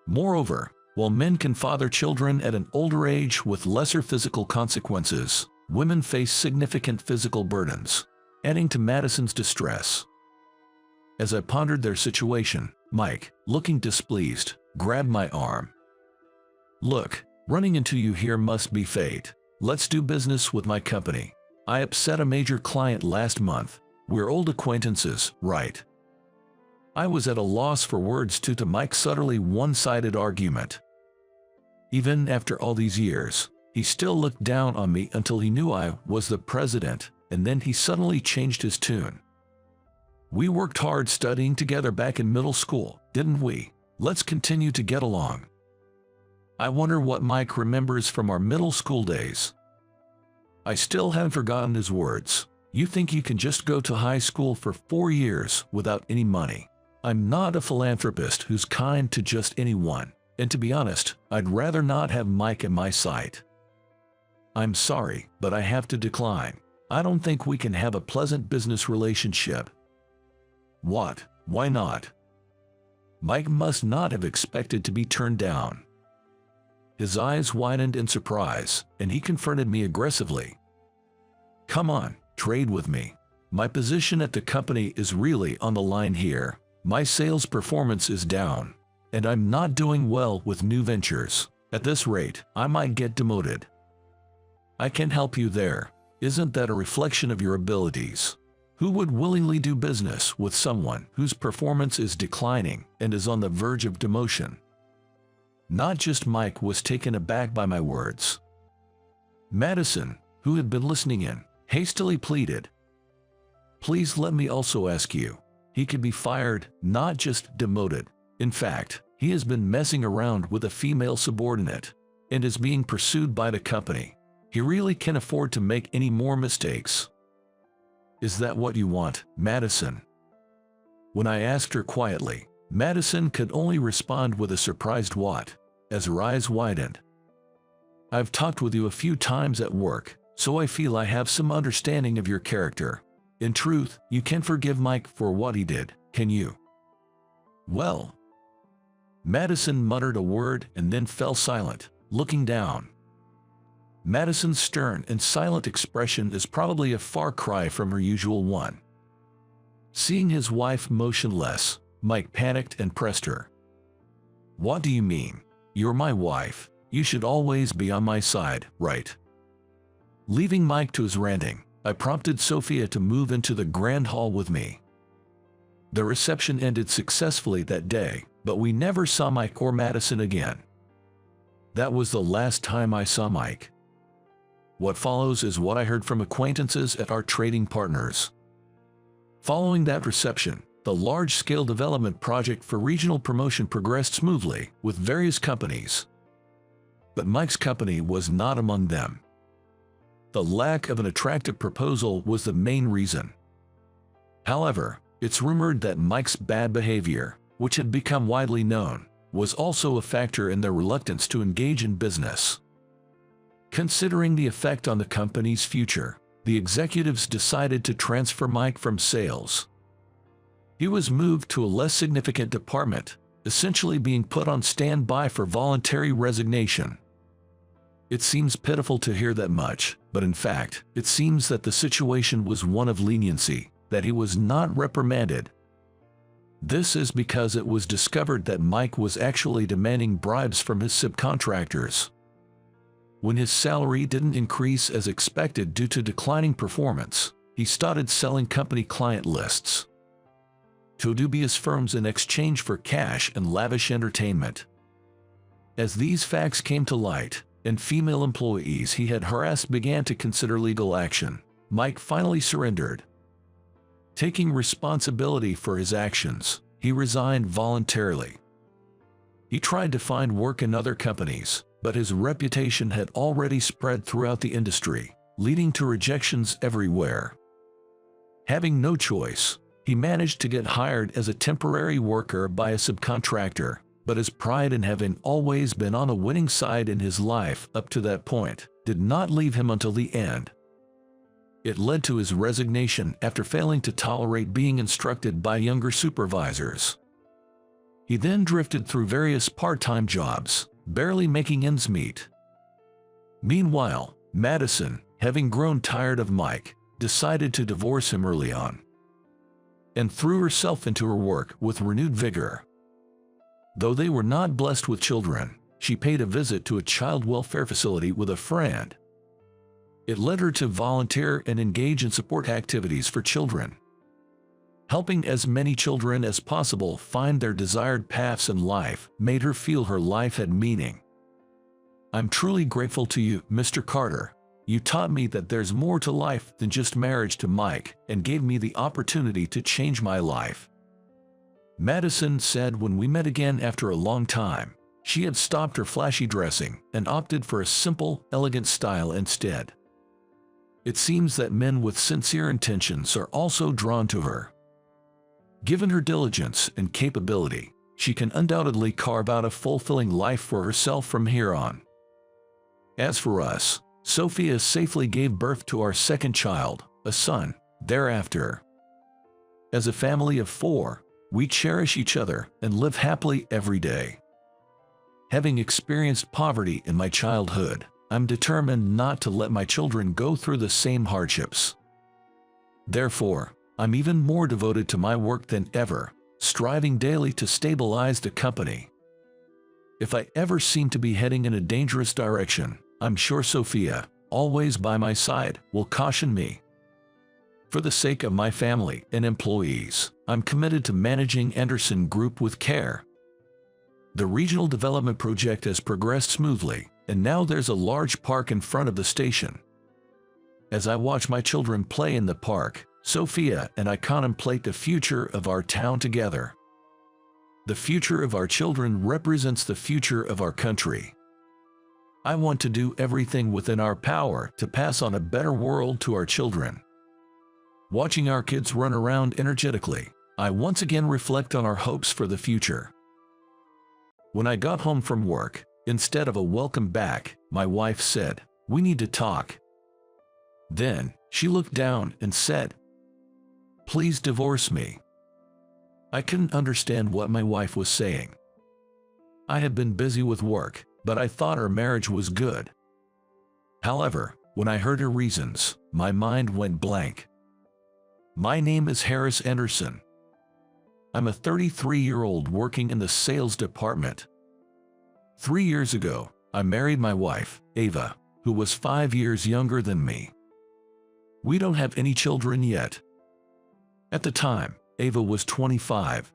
Moreover, while men can father children at an older age with lesser physical consequences, women face significant physical burdens, adding to Madison's distress. As I pondered their situation, Mike, looking displeased, grabbed my arm. Look, running into you here must be fate. Let's do business with my company. I upset a major client last month. We're old acquaintances, right? I was at a loss for words to Mike's subtly one-sided argument. Even after all these years, he still looked down on me until he knew I was the president, and then he suddenly changed his tune. We worked hard studying together back in middle school, didn't we? Let's continue to get along. I wonder what Mike remembers from our middle school days. I still haven't forgotten his words. You think you can just go to high school for 4 years without any money? I'm not a philanthropist who's kind to just anyone, and to be honest, I'd rather not have Mike in my sight. I'm sorry, but I have to decline. I don't think we can have a pleasant business relationship. What? Why not? Mike must not have expected to be turned down. His eyes widened in surprise, and he confronted me aggressively. Come on, trade with me. My position at the company is really on the line here. My sales performance is down, and I'm not doing well with new ventures. At this rate, I might get demoted. I can help you there. Isn't that a reflection of your abilities? Who would willingly do business with someone whose performance is declining and is on the verge of demotion? Not just Mike was taken aback by my words. Madison, who had been listening in, hastily pleaded. Please let me also ask you. He could be fired, not just demoted. In fact, he has been messing around with a female subordinate and is being pursued by the company. He really can't afford to make any more mistakes. Is that what you want, Madison? When I asked her quietly, Madison could only respond with a surprised what, as her eyes widened. I've talked with you a few times at work, so I feel I have some understanding of your character. In truth, you can't forgive Mike for what he did, can you? Well. Madison muttered a word and then fell silent, looking down. Madison's stern and silent expression is probably a far cry from her usual one. Seeing his wife motionless, Mike panicked and pressed her. What do you mean? You're my wife. You should always be on my side, right? Leaving Mike to his ranting, I prompted Sophia to move into the grand hall with me. The reception ended successfully that day, but we never saw Mike or Madison again. That was the last time I saw Mike. What follows is what I heard from acquaintances at our trading partners. Following that reception, the large-scale development project for regional promotion progressed smoothly with various companies. But Mike's company was not among them. The lack of an attractive proposal was the main reason. However, it's rumored that Mike's bad behavior, which had become widely known, was also a factor in their reluctance to engage in business. Considering the effect on the company's future, the executives decided to transfer Mike from sales. He was moved to a less significant department, essentially being put on standby for voluntary resignation. It seems pitiful to hear that much, but in fact, it seems that the situation was one of leniency, that he was not reprimanded. This is because it was discovered that Mike was actually demanding bribes from his subcontractors. When his salary didn't increase as expected due to declining performance, he started selling company client lists to dubious firms in exchange for cash and lavish entertainment. As these facts came to light, and female employees he had harassed began to consider legal action, Mike finally surrendered. Taking responsibility for his actions, he resigned voluntarily. He tried to find work in other companies, but his reputation had already spread throughout the industry, leading to rejections everywhere. Having no choice, he managed to get hired as a temporary worker by a subcontractor, but his pride in having always been on the winning side in his life up to that point did not leave him until the end. It led to his resignation after failing to tolerate being instructed by younger supervisors. He then drifted through various part-time jobs, barely making ends meet. Meanwhile, Madison, having grown tired of Mike, decided to divorce him early on, and threw herself into her work with renewed vigor. Though they were not blessed with children, she paid a visit to a child welfare facility with a friend. It led her to volunteer and engage in support activities for children. Helping as many children as possible find their desired paths in life made her feel her life had meaning. "I'm truly grateful to you, Mr. Carter. You taught me that there's more to life than just marriage to Mike and gave me the opportunity to change my life," Madison said when we met again after a long time. She had stopped her flashy dressing and opted for a simple, elegant style instead. It seems that men with sincere intentions are also drawn to her. Given her diligence and capability, she can undoubtedly carve out a fulfilling life for herself from here on. As for us, Sophia safely gave birth to our second child, a son, thereafter. As a family of 4, we cherish each other and live happily every day. Having experienced poverty in my childhood, I'm determined not to let my children go through the same hardships. Therefore, I'm even more devoted to my work than ever, striving daily to stabilize the company. If I ever seem to be heading in a dangerous direction, I'm sure Sophia, always by my side, will caution me. For the sake of my family and employees, I'm committed to managing Anderson Group with care. The regional development project has progressed smoothly, and now there's a large park in front of the station. As I watch my children play in the park, Sophia and I contemplate the future of our town together. The future of our children represents the future of our country. I want to do everything within our power to pass on a better world to our children. Watching our kids run around energetically, I once again reflect on our hopes for the future. When I got home from work, instead of a welcome back, my wife said, "We need to talk." Then, she looked down and said, "Please divorce me." I couldn't understand what my wife was saying. I had been busy with work, but I thought our marriage was good. However, when I heard her reasons, my mind went blank. My name is Harris Anderson. I'm a 33-year-old working in the sales department. 3 years ago, I married my wife, Ava, who was 5 years younger than me. We don't have any children yet. At the time, Ava was 25.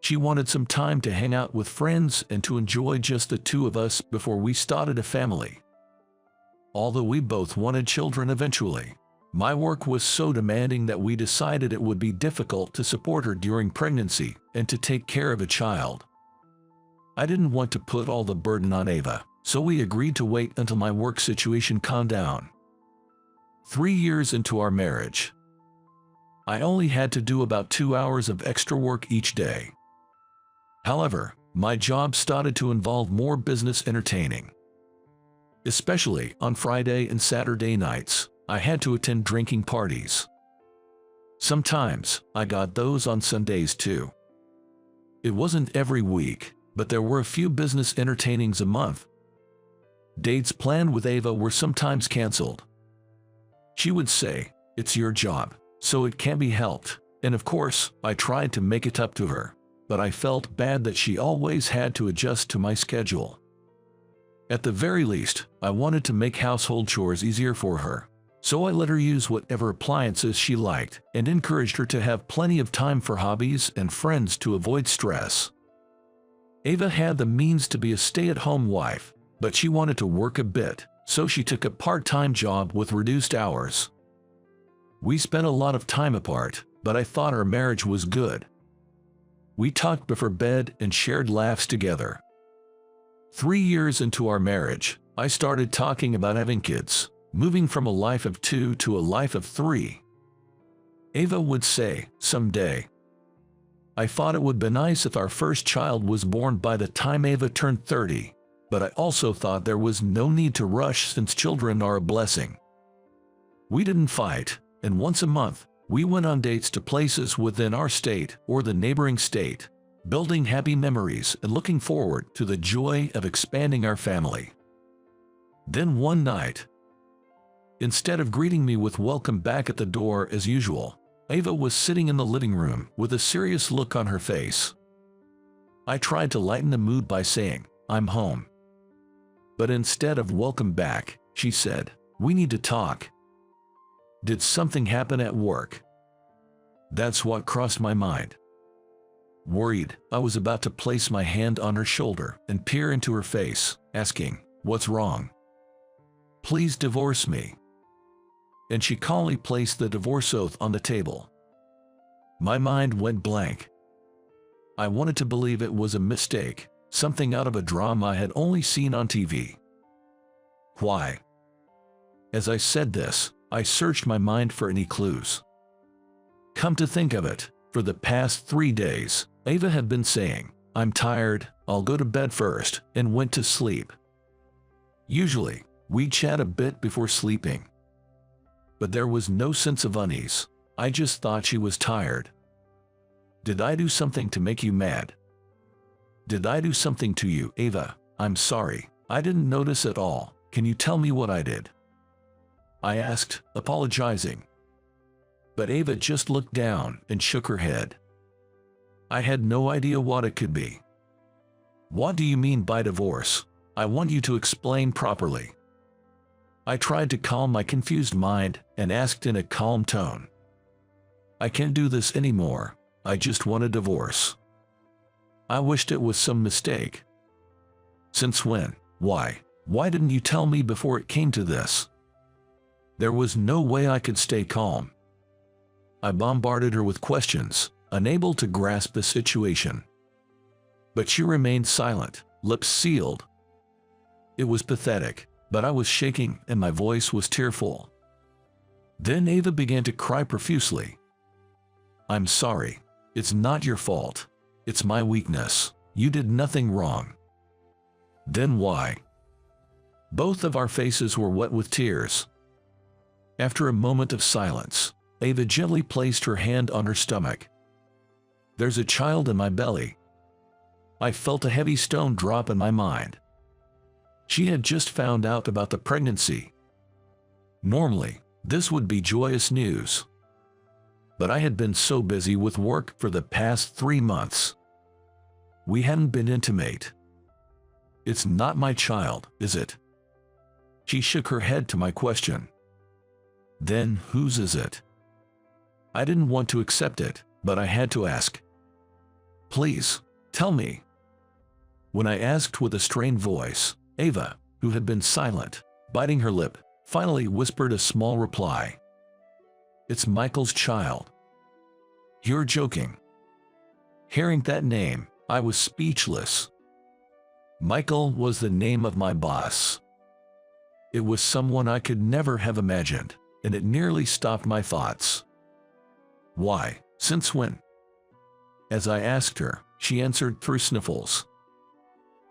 She wanted some time to hang out with friends and to enjoy just the two of us before we started a family. Although we both wanted children eventually, my work was so demanding that we decided it would be difficult to support her during pregnancy and to take care of a child. I didn't want to put all the burden on Ava, so we agreed to wait until my work situation calmed down. 3 years into our marriage, I only had to do about 2 hours of extra work each day. However, My job started to involve more business entertaining. Especially on Friday and Saturday nights, I had to attend drinking parties. Sometimes, I got those on Sundays too. It wasn't every week, but there were a few business entertainings a month. Dates planned with Ava were sometimes canceled. She would say, "It's your job, so it can't be helped," and of course, I tried to make it up to her, but I felt bad that she always had to adjust to my schedule. At the very least, I wanted to make household chores easier for her, so I let her use whatever appliances she liked and encouraged her to have plenty of time for hobbies and friends to avoid stress. Ava had the means to be a stay-at-home wife, but she wanted to work a bit, so she took a part-time job with reduced hours. We spent a lot of time apart, but I thought our marriage was good. We talked before bed and shared laughs together. 3 years into our marriage, I started talking about having kids, moving from a life of 2 to a life of 3. Ava would say, "Someday." I thought it would be nice if our first child was born by the time Ava turned 30, but I also thought there was no need to rush since children are a blessing. We didn't fight, and once a month, we went on dates to places within our state or the neighboring state, building happy memories and looking forward to the joy of expanding our family. Then one night, instead of greeting me with "welcome back" at the door as usual, Ava was sitting in the living room with a serious look on her face. I tried to lighten the mood by saying, "I'm home." But instead of "welcome back," she said, "We need to talk." Did something happen at work? That's what crossed my mind. Worried, I was about to place my hand on her shoulder and peer into her face, asking, "What's wrong?" "Please divorce me." And she calmly placed the divorce oath on the table. My mind went blank. I wanted to believe it was a mistake, something out of a drama I had only seen on TV. Why? As I said this, I searched my mind for any clues. Come to think of it, for the past 3 days, Ava had been saying, "I'm tired, I'll go to bed first," and went to sleep. Usually, we chat a bit before sleeping. But there was no sense of unease. I just thought she was tired. Did I do something to make you mad? Did I do something to you, Ava? I'm sorry, I didn't notice at all. Can you tell me what I did? I asked, apologizing. But Ava just looked down and shook her head. I had no idea what it could be. What do you mean by divorce? I want you to explain properly. I tried to calm my confused mind and asked in a calm tone. I can't do this anymore. I just want a divorce. I wished it was some mistake. Since when? Why? Why didn't you tell me before it came to this? There was no way I could stay calm. I bombarded her with questions, unable to grasp the situation. But she remained silent, lips sealed. It was pathetic, but I was shaking and my voice was tearful. Then Ava began to cry profusely. I'm sorry. It's not your fault. It's my weakness. You did nothing wrong. Then why? Both of our faces were wet with tears. After a moment of silence, Ava gently placed her hand on her stomach. There's a child in my belly. I felt a heavy stone drop in my mind. She had just found out about the pregnancy. Normally, this would be joyous news. But I had been so busy with work for the past 3 months. We hadn't been intimate. It's not my child, is it? She shook her head to my question. Then whose is it? I didn't want to accept it, but I had to ask. Please, tell me. When I asked with a strained voice, Ava, who had been silent, biting her lip, finally whispered a small reply. It's Michael's child. You're joking. Hearing that name, I was speechless. Michael was the name of my boss. It was someone I could never have imagined, and it nearly stopped my thoughts. Why? Since when? As I asked her, she answered through sniffles.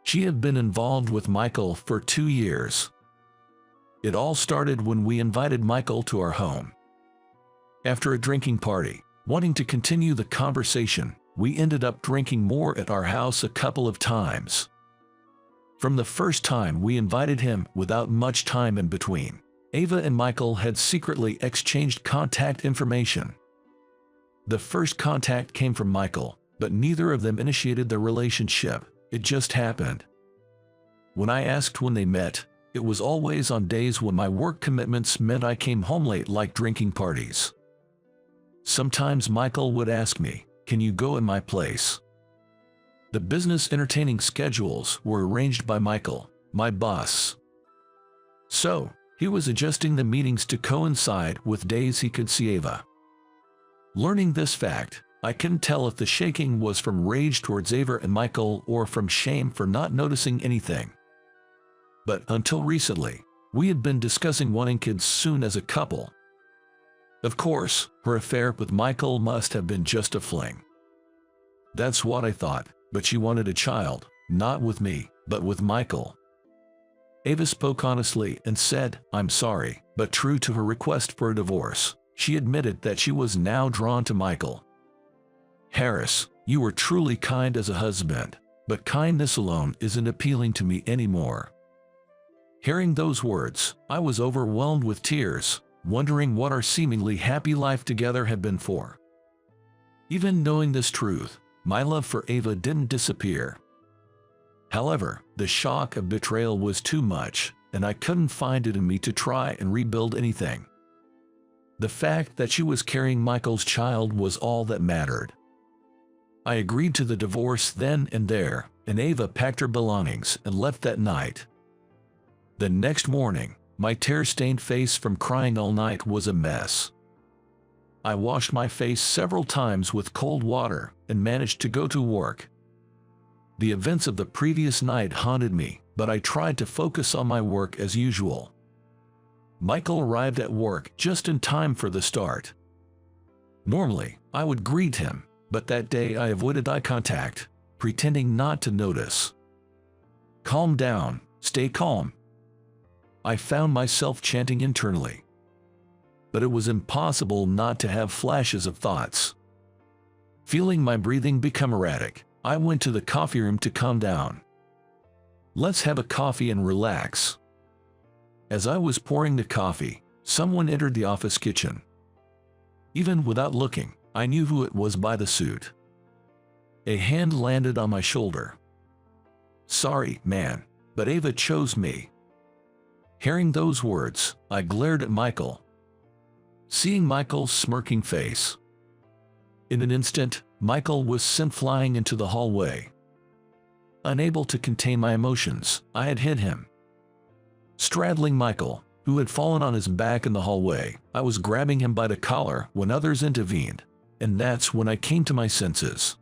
She had been involved with Michael for 2 years. It all started when we invited Michael to our home. After a drinking party, wanting to continue the conversation, we ended up drinking more at our house a couple of times. From the first time we invited him, without much time in between, Ava and Michael had secretly exchanged contact information. The first contact came from Michael, but neither of them initiated the relationship. It just happened. When I asked when they met, it was always on days when my work commitments meant I came home late, like drinking parties. Sometimes Michael would ask me, "Can you go in my place?" The business entertaining schedules were arranged by Michael, my boss. So, he was adjusting the meetings to coincide with days he could see Ava. Learning this fact, I couldn't tell if the shaking was from rage towards Ava and Michael or from shame for not noticing anything. But until recently, we had been discussing wanting kids soon as a couple. Of course, her affair with Michael must have been just a fling. That's what I thought, but she wanted a child, not with me, but with Michael. Ava spoke honestly and said, "I'm sorry," but true to her request for a divorce, she admitted that she was now drawn to Michael. "Harris, you were truly kind as a husband, but kindness alone isn't appealing to me anymore." Hearing those words, I was overwhelmed with tears, wondering what our seemingly happy life together had been for. Even knowing this truth, my love for Ava didn't disappear. However, the shock of betrayal was too much, and I couldn't find it in me to try and rebuild anything. The fact that she was carrying Michael's child was all that mattered. I agreed to the divorce then and there, and Ava packed her belongings and left that night. The next morning, my tear-stained face from crying all night was a mess. I washed my face several times with cold water and managed to go to work. The events of the previous night haunted me, but I tried to focus on my work as usual. Michael arrived at work just in time for the start. Normally, I would greet him, but that day I avoided eye contact, pretending not to notice. "Calm down, stay calm," I found myself chanting internally. But it was impossible not to have flashes of thoughts. Feeling my breathing become erratic, I went to the coffee room to calm down. "Let's have a coffee and relax." As I was pouring the coffee, someone entered the office kitchen. Even without looking, I knew who it was by the suit. A hand landed on my shoulder. "Sorry, man, but Ava chose me." Hearing those words, I glared at Michael. Seeing Michael's smirking face. In an instant, Michael was sent flying into the hallway. Unable to contain my emotions, I had hit him. Straddling Michael, who had fallen on his back in the hallway, I was grabbing him by the collar when others intervened, and that's when I came to my senses.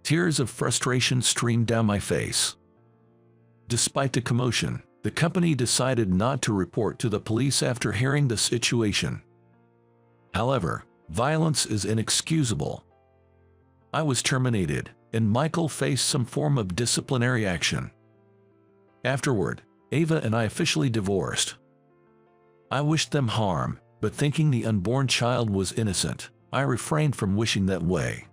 Tears of frustration streamed down my face. Despite the commotion, the company decided not to report to the police after hearing the situation. However, violence is inexcusable. I was terminated, and Michael faced some form of disciplinary action. Afterward, Ava and I officially divorced. I wished them harm, but thinking the unborn child was innocent, I refrained from wishing that way.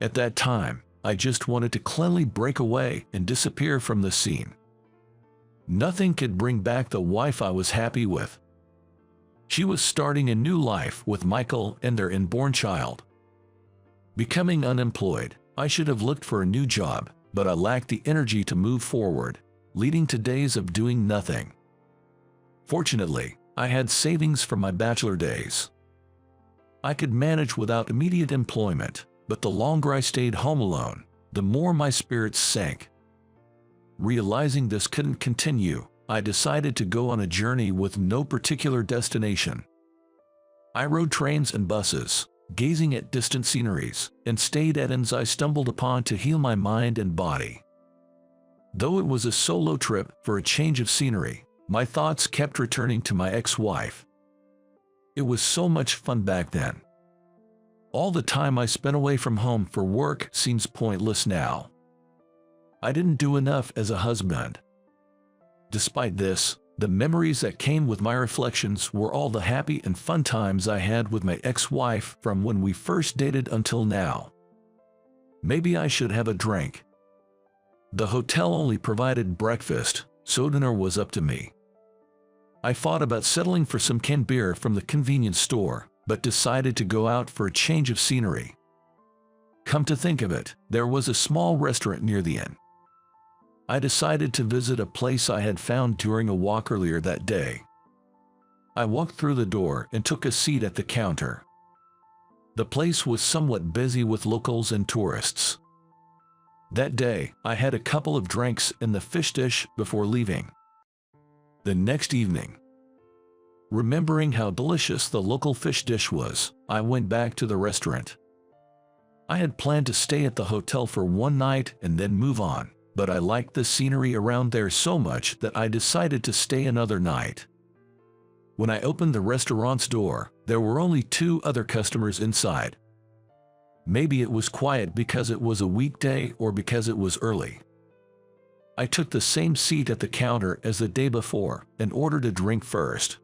At that time, I just wanted to cleanly break away and disappear from the scene. Nothing could bring back the wife I was happy with. She was starting a new life with Michael and their unborn child. Becoming unemployed, I should have looked for a new job, but I lacked the energy to move forward, leading to days of doing nothing. Fortunately, I had savings from my bachelor days. I could manage without immediate employment, but the longer I stayed home alone, the more my spirits sank. Realizing this couldn't continue, I decided to go on a journey with no particular destination. I rode trains and buses, gazing at distant sceneries, and stayed at inns I stumbled upon to heal my mind and body. Though it was a solo trip for a change of scenery, my thoughts kept returning to my ex-wife. It was so much fun back then. All the time I spent away from home for work seems pointless now. I didn't do enough as a husband. Despite this, the memories that came with my reflections were all the happy and fun times I had with my ex-wife from when we first dated until now. Maybe I should have a drink. The hotel only provided breakfast, so dinner was up to me. I thought about settling for some canned beer from the convenience store, but decided to go out for a change of scenery. Come to think of it, there was a small restaurant near the inn. I decided to visit a place I had found during a walk earlier that day. I walked through the door and took a seat at the counter. The place was somewhat busy with locals and tourists. That day, I had a couple of drinks in the fish dish before leaving. The next evening, remembering how delicious the local fish dish was, I went back to the restaurant. I had planned to stay at the hotel for one night and then move on, but I liked the scenery around there so much that I decided to stay another night. When I opened the restaurant's door, there were only 2 other customers inside. Maybe it was quiet because it was a weekday or because it was early. I took the same seat at the counter as the day before and ordered a drink first.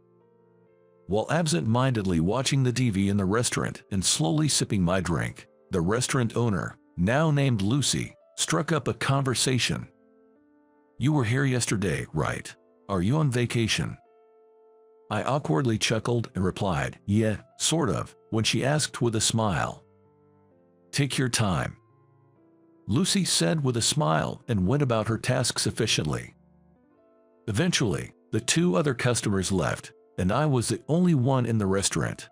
While absent-mindedly watching the TV in the restaurant and slowly sipping my drink, the restaurant owner, now named Lucy, struck up a conversation. "You were here yesterday, right? Are you on vacation?" I awkwardly chuckled and replied, "Yeah, sort of," when she asked with a smile. "Take your time," Lucy said with a smile and went about her tasks efficiently. Eventually, the 2 other customers left, and I was the only one in the restaurant.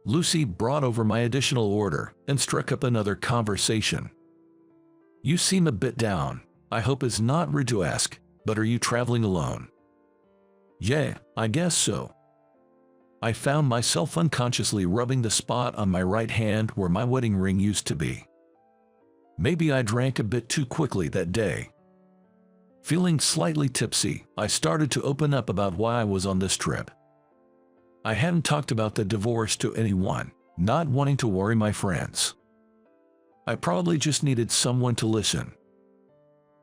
Lucy brought over my additional order and struck up another conversation. "You seem a bit down. I hope it's not rude to ask, but are you traveling alone?" "Yeah, I guess so." I found myself unconsciously rubbing the spot on my right hand where my wedding ring used to be. Maybe I drank a bit too quickly that day. Feeling slightly tipsy, I started to open up about why I was on this trip. I hadn't talked about the divorce to anyone, not wanting to worry my friends. I probably just needed someone to listen.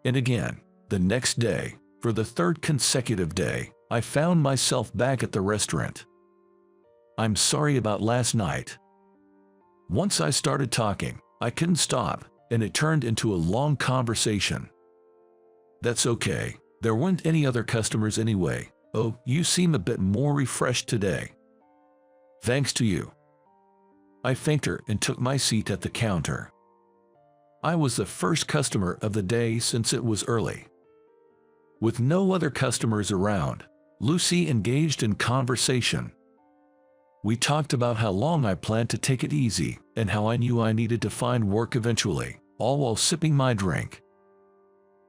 And again, the next day, for the 3rd consecutive day, I found myself back at the restaurant. "I'm sorry about last night." Once I started talking, I couldn't stop, and it turned into a long conversation. "That's okay. There weren't any other customers anyway. Oh, you seem a bit more refreshed today." "Thanks to you." I thanked her and took my seat at the counter. I was the first customer of the day since it was early. With no other customers around, Lucy engaged in conversation. We talked about how long I planned to take it easy and how I knew I needed to find work eventually, all while sipping my drink.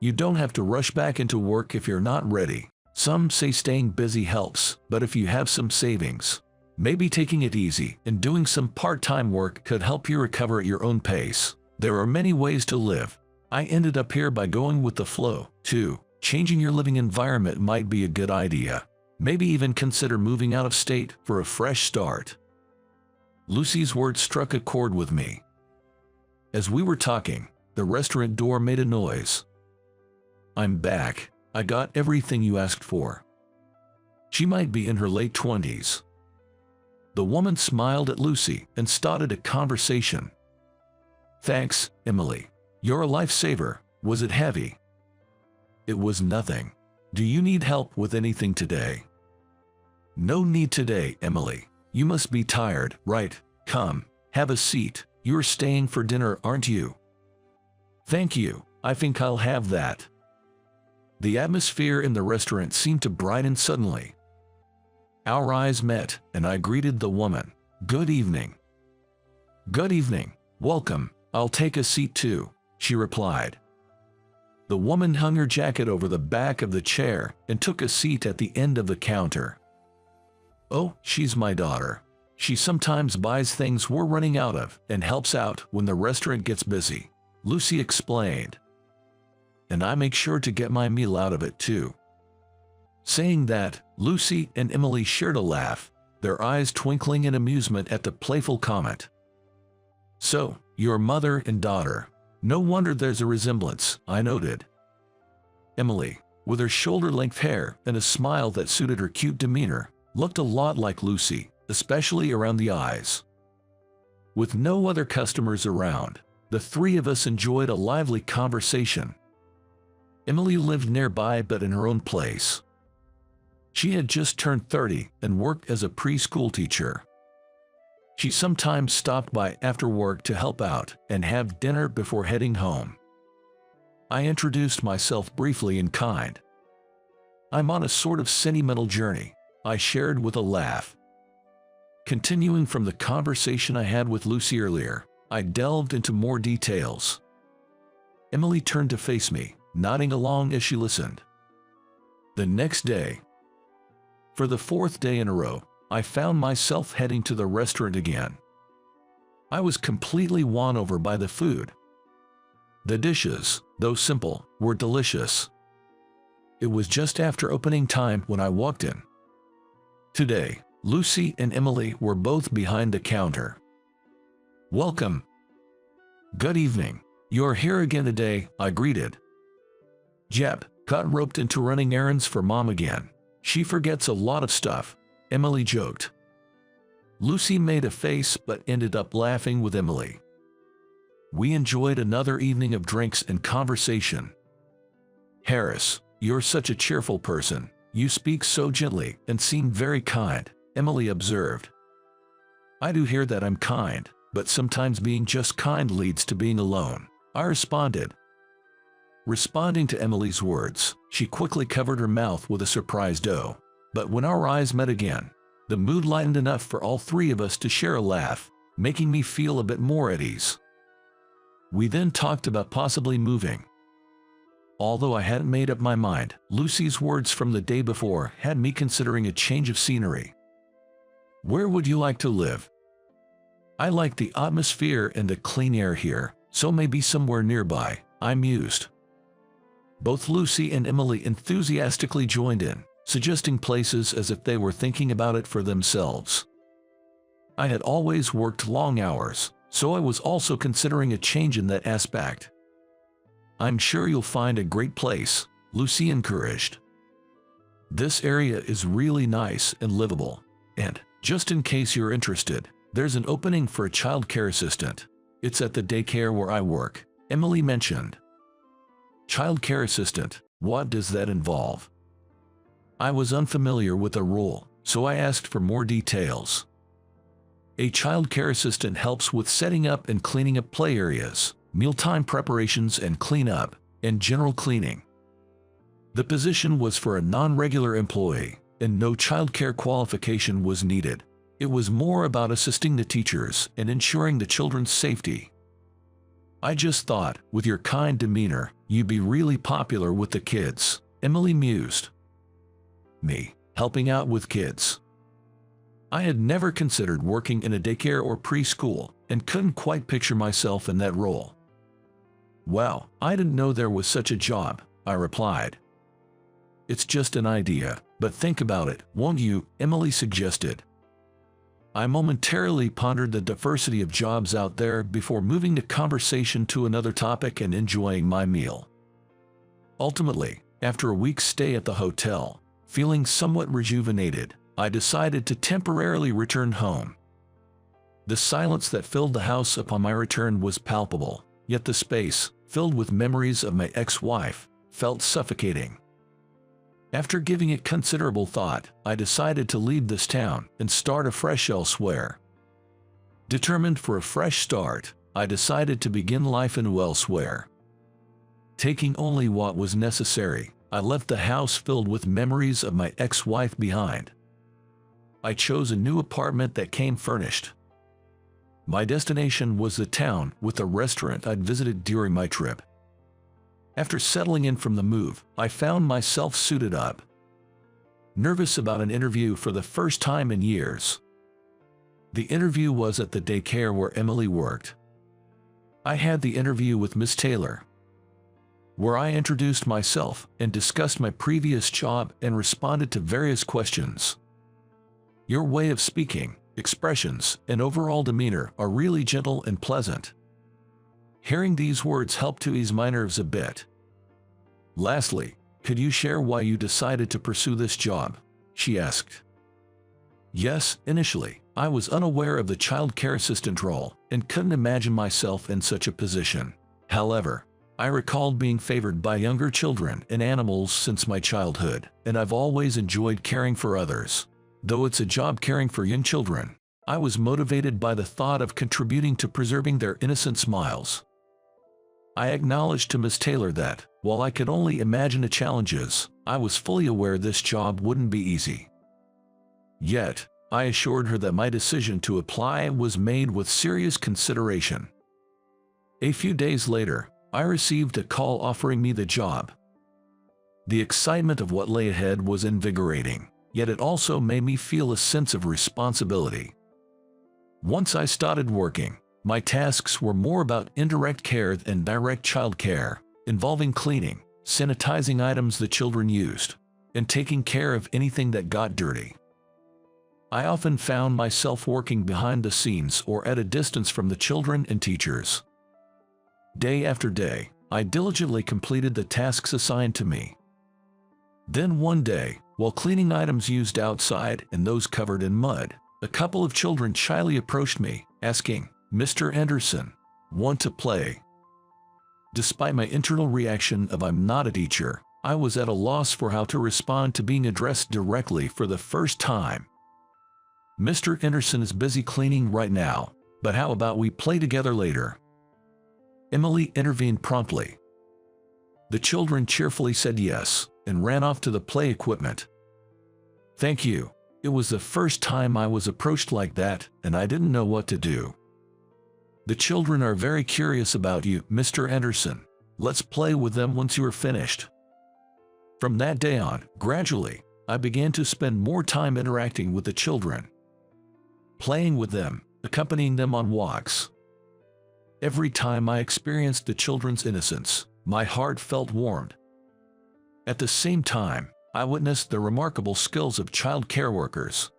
You don't have to rush back into work if you're not ready. Some say staying busy helps, but if you have some savings, maybe taking it easy and doing some part-time work could help you recover at your own pace. There are many ways to live. I ended up here by going with the flow, too. Changing your living environment might be a good idea. Maybe even consider moving out of state for a fresh start. Lucy's words struck a chord with me. As we were talking, the restaurant door made a noise. "I'm back. I got everything you asked for." She might be in her late 20s. The woman smiled at Lucy and started a conversation. "Thanks, Emily. You're a lifesaver. Was it heavy?" "It was nothing. Do you need help with anything today?" "No need today, Emily. You must be tired, right? Come, have a seat. You're staying for dinner, aren't you?" "Thank you. I think I'll have that." The atmosphere in the restaurant seemed to brighten suddenly. Our eyes met, and I greeted the woman. "Good evening." "Good evening. Welcome. I'll take a seat too," she replied. The woman hung her jacket over the back of the chair and took a seat at the end of the counter. "Oh, she's my daughter. She sometimes buys things we're running out of and helps out when the restaurant gets busy," Lucy explained. "And I make sure to get my meal out of it too." Saying that, Lucy and Emily shared a laugh, their eyes twinkling in amusement at the playful comment. "So, you're mother and daughter. No wonder there's a resemblance, I noted. Emily, with her shoulder-length hair and a smile that suited her cute demeanor, looked a lot like Lucy, especially around the eyes. With no other customers around, the three of us enjoyed a lively conversation. Emily lived nearby but in her own place. She had just turned 30 and worked as a preschool teacher. She sometimes stopped by after work to help out and have dinner before heading home. I introduced myself briefly in kind. I'm on a sort of sentimental journey, I shared with a laugh. Continuing from the conversation I had with Lucy earlier, I delved into more details. Emily turned to face me, nodding along as she listened. The next day, for the fourth day in a row, I found myself heading to the restaurant again. I was completely won over by the food. The dishes, though simple, were delicious. It was just after opening time when I walked in. Today, Lucy and Emily were both behind the counter. Welcome. Good evening. You're here again today, I greeted. Jep got roped into running errands for Mom again. She forgets a lot of stuff, Emily joked. Lucy made a face but ended up laughing with Emily. We enjoyed another evening of drinks and conversation. Harris, you're such a cheerful person. You speak so gently and seem very kind, Emily observed. I do hear that I'm kind, but sometimes being just kind leads to being alone, I responded. Responding to Emily's words, she quickly covered her mouth with a surprised "oh." But when our eyes met again, the mood lightened enough for all three of us to share a laugh, making me feel a bit more at ease. We then talked about possibly moving. Although I hadn't made up my mind, Lucy's words from the day before had me considering a change of scenery. Where would you like to live? I like the atmosphere and the clean air here, so maybe somewhere nearby, I mused. Both Lucy and Emily enthusiastically joined in, suggesting places as if they were thinking about it for themselves. I had always worked long hours, so I was also considering a change in that aspect. I'm sure you'll find a great place, Lucy encouraged. This area is really nice and livable, and, just in case you're interested, there's an opening for a child care assistant. It's at the daycare where I work, Emily mentioned. Child care assistant, what does that involve? I was unfamiliar with the role, so I asked for more details. A child care assistant helps with setting up and cleaning up play areas, mealtime preparations and cleanup, and general cleaning. The position was for a non-regular employee, and no child care qualification was needed. It was more about assisting the teachers and ensuring the children's safety. I just thought, with your kind demeanor, you'd be really popular with the kids, Emily mused. Me, helping out with kids. I had never considered working in a daycare or preschool, and couldn't quite picture myself in that role. Well, I didn't know there was such a job, I replied. It's just an idea, but think about it, won't you? Emily suggested. I momentarily pondered the diversity of jobs out there before moving the conversation to another topic and enjoying my meal. Ultimately, after a week's stay at the hotel, feeling somewhat rejuvenated, I decided to temporarily return home. The silence that filled the house upon my return was palpable, yet the space, filled with memories of my ex-wife, felt suffocating. After giving it considerable thought, I decided to leave this town and start afresh elsewhere. Determined for a fresh start, I decided to begin life anew elsewhere. Taking only what was necessary, I left the house filled with memories of my ex-wife behind. I chose a new apartment that came furnished. My destination was the town with the restaurant I'd visited during my trip. After settling in from the move, I found myself suited up. Nervous about an interview for the first time in years. The interview was at the daycare where Emily worked. I had the interview with Miss Taylor, where I introduced myself and discussed my previous job and responded to various questions. Your way of speaking, expressions, and overall demeanor are really gentle and pleasant. Hearing these words helped to ease my nerves a bit. Lastly, could you share why you decided to pursue this job? She asked. Yes, initially, I was unaware of the child care assistant role and couldn't imagine myself in such a position. However, I recalled being favored by younger children and animals since my childhood, and I've always enjoyed caring for others. Though it's a job caring for young children, I was motivated by the thought of contributing to preserving their innocent smiles. I acknowledged to Ms. Taylor that, while I could only imagine the challenges, I was fully aware this job wouldn't be easy. Yet, I assured her that my decision to apply was made with serious consideration. A few days later, I received a call offering me the job. The excitement of what lay ahead was invigorating, yet it also made me feel a sense of responsibility. Once I started working, my tasks were more about indirect care than direct child care, involving cleaning, sanitizing items the children used, and taking care of anything that got dirty. I often found myself working behind the scenes or at a distance from the children and teachers. Day after day, I diligently completed the tasks assigned to me. Then one day, while cleaning items used outside and those covered in mud, a couple of children shyly approached me, asking, "Mr. Anderson, want to play?" Despite my internal reaction of "I'm not a teacher," I was at a loss for how to respond to being addressed directly for the first time. "Mr. Anderson is busy cleaning right now, but how about we play together later?" Emily intervened promptly. The children cheerfully said yes and ran off to the play equipment. "Thank you. It was the first time I was approached like that, and I didn't know what to do." "The children are very curious about you, Mr. Anderson. Let's play with them once you are finished." From that day on, gradually, I began to spend more time interacting with the children, playing with them, accompanying them on walks. Every time I experienced the children's innocence, my heart felt warmed. At the same time, I witnessed the remarkable skills of child care workers.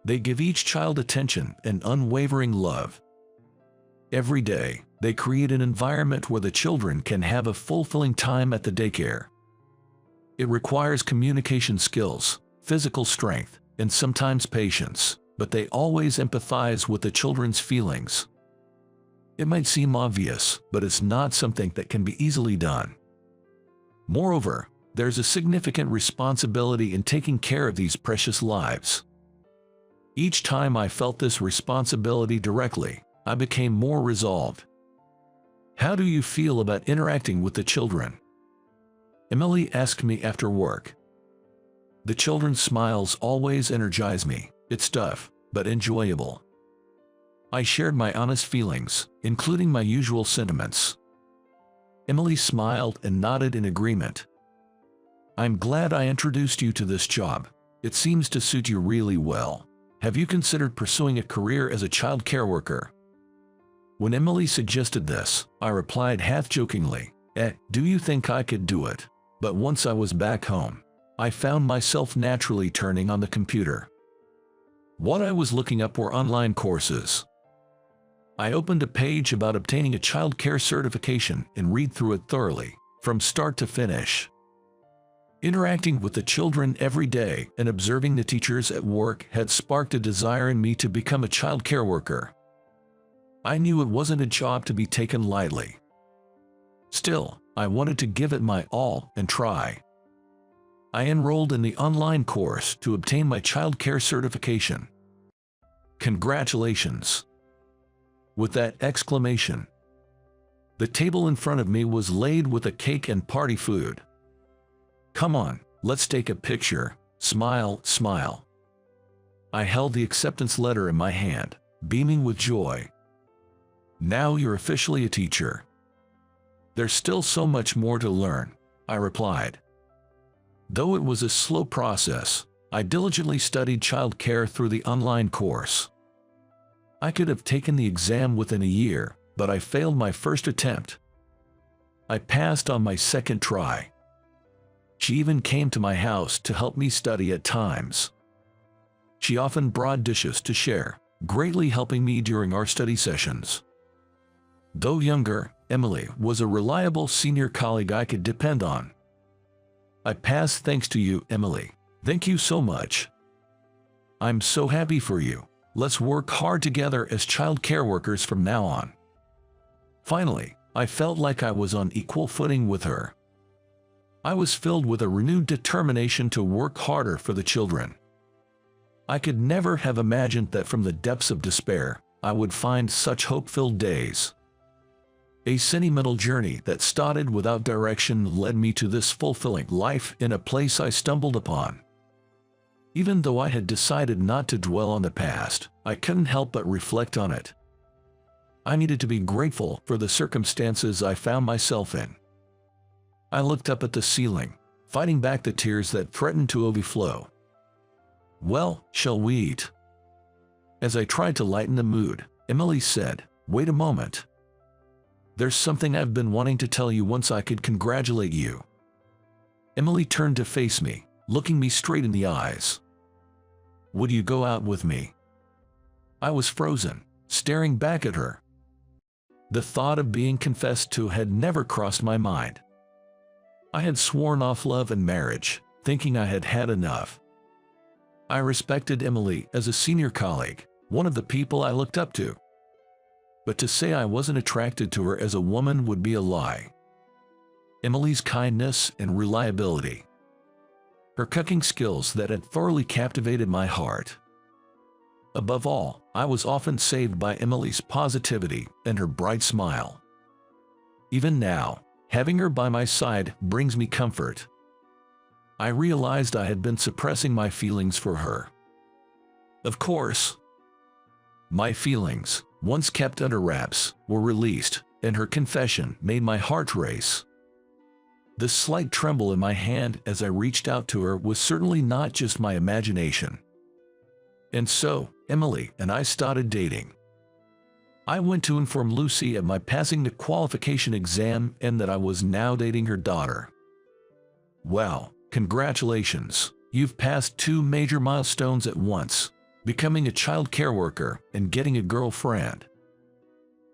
They give each child attention and unwavering love. Every day, they create an environment where the children can have a fulfilling time at the daycare. It requires communication skills, physical strength, and sometimes patience, but they always empathize with the children's feelings. It might seem obvious, but it's not something that can be easily done. Moreover, there's a significant responsibility in taking care of these precious lives. Each time I felt this responsibility directly, I became more resolved. "How do you feel about interacting with the children?" Emily asked me after work. "The children's smiles always energize me. It's tough, but enjoyable." I shared my honest feelings, including my usual sentiments. Emily smiled and nodded in agreement. "I'm glad I introduced you to this job. It seems to suit you really well. Have you considered pursuing a career as a child care worker?" When Emily suggested this, I replied half-jokingly, "Do you think I could do it?" But once I was back home, I found myself naturally turning on the computer. What I was looking up were online courses. I opened a page about obtaining a child care certification and read through it thoroughly, from start to finish. Interacting with the children every day and observing the teachers at work had sparked a desire in me to become a child care worker. I knew it wasn't a job to be taken lightly. Still, I wanted to give it my all and try. I enrolled in the online course to obtain my child care certification. Congratulations! With that exclamation, the table in front of me was laid with a cake and party food. "Come on, let's take a picture. Smile, smile." I held the acceptance letter in my hand, beaming with joy. "Now you're officially a teacher." "There's still so much more to learn," I replied. Though it was a slow process, I diligently studied child care through the online course. I could have taken the exam within a year, but I failed my first attempt. I passed on my second try. She even came to my house to help me study at times. She often brought dishes to share, greatly helping me during our study sessions. Though younger, Emily was a reliable senior colleague I could depend on. I pass thanks to you, Emily. Thank you so much. I'm so happy for you. Let's work hard together as child care workers from now on. Finally, I felt like I was on equal footing with her. I was filled with a renewed determination to work harder for the children. I could never have imagined that from the depths of despair, I would find such hope-filled days. A sentimental journey that started without direction led me to this fulfilling life in a place I stumbled upon. Even though I had decided not to dwell on the past, I couldn't help but reflect on it. I needed to be grateful for the circumstances I found myself in. I looked up at the ceiling, fighting back the tears that threatened to overflow. Well, shall we eat? As I tried to lighten the mood, Emily said, "Wait a moment. There's something I've been wanting to tell you once I could congratulate you." Emily turned to face me, looking me straight in the eyes. "Would you go out with me?" I was frozen, staring back at her. The thought of being confessed to had never crossed my mind. I had sworn off love and marriage, thinking I had had enough. I respected Emily as a senior colleague, one of the people I looked up to. But to say I wasn't attracted to her as a woman would be a lie. Emily's kindness and reliability. Her cooking skills that had thoroughly captivated my heart. Above all, I was often saved by Emily's positivity and her bright smile. Even now, having her by my side brings me comfort. I realized I had been suppressing my feelings for her. Of course, my feelings, once kept under wraps, were released, and her confession made my heart race. The slight tremble in my hand as I reached out to her was certainly not just my imagination. And so, Emily and I started dating. I went to inform Lucy of my passing the qualification exam and that I was now dating her daughter. "Wow, congratulations, you've passed 2 major milestones at once, becoming a child care worker and getting a girlfriend."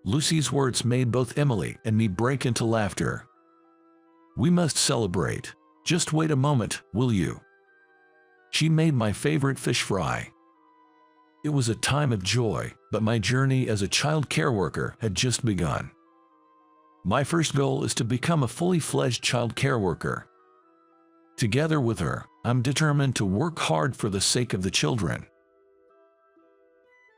Lucy's words made both Emily and me break into laughter. "We must celebrate. Just wait a moment, will you?" She made my favorite fish fry. It was a time of joy, but my journey as a child care worker had just begun. My first goal is to become a fully fledged child care worker. Together with her, I'm determined to work hard for the sake of the children.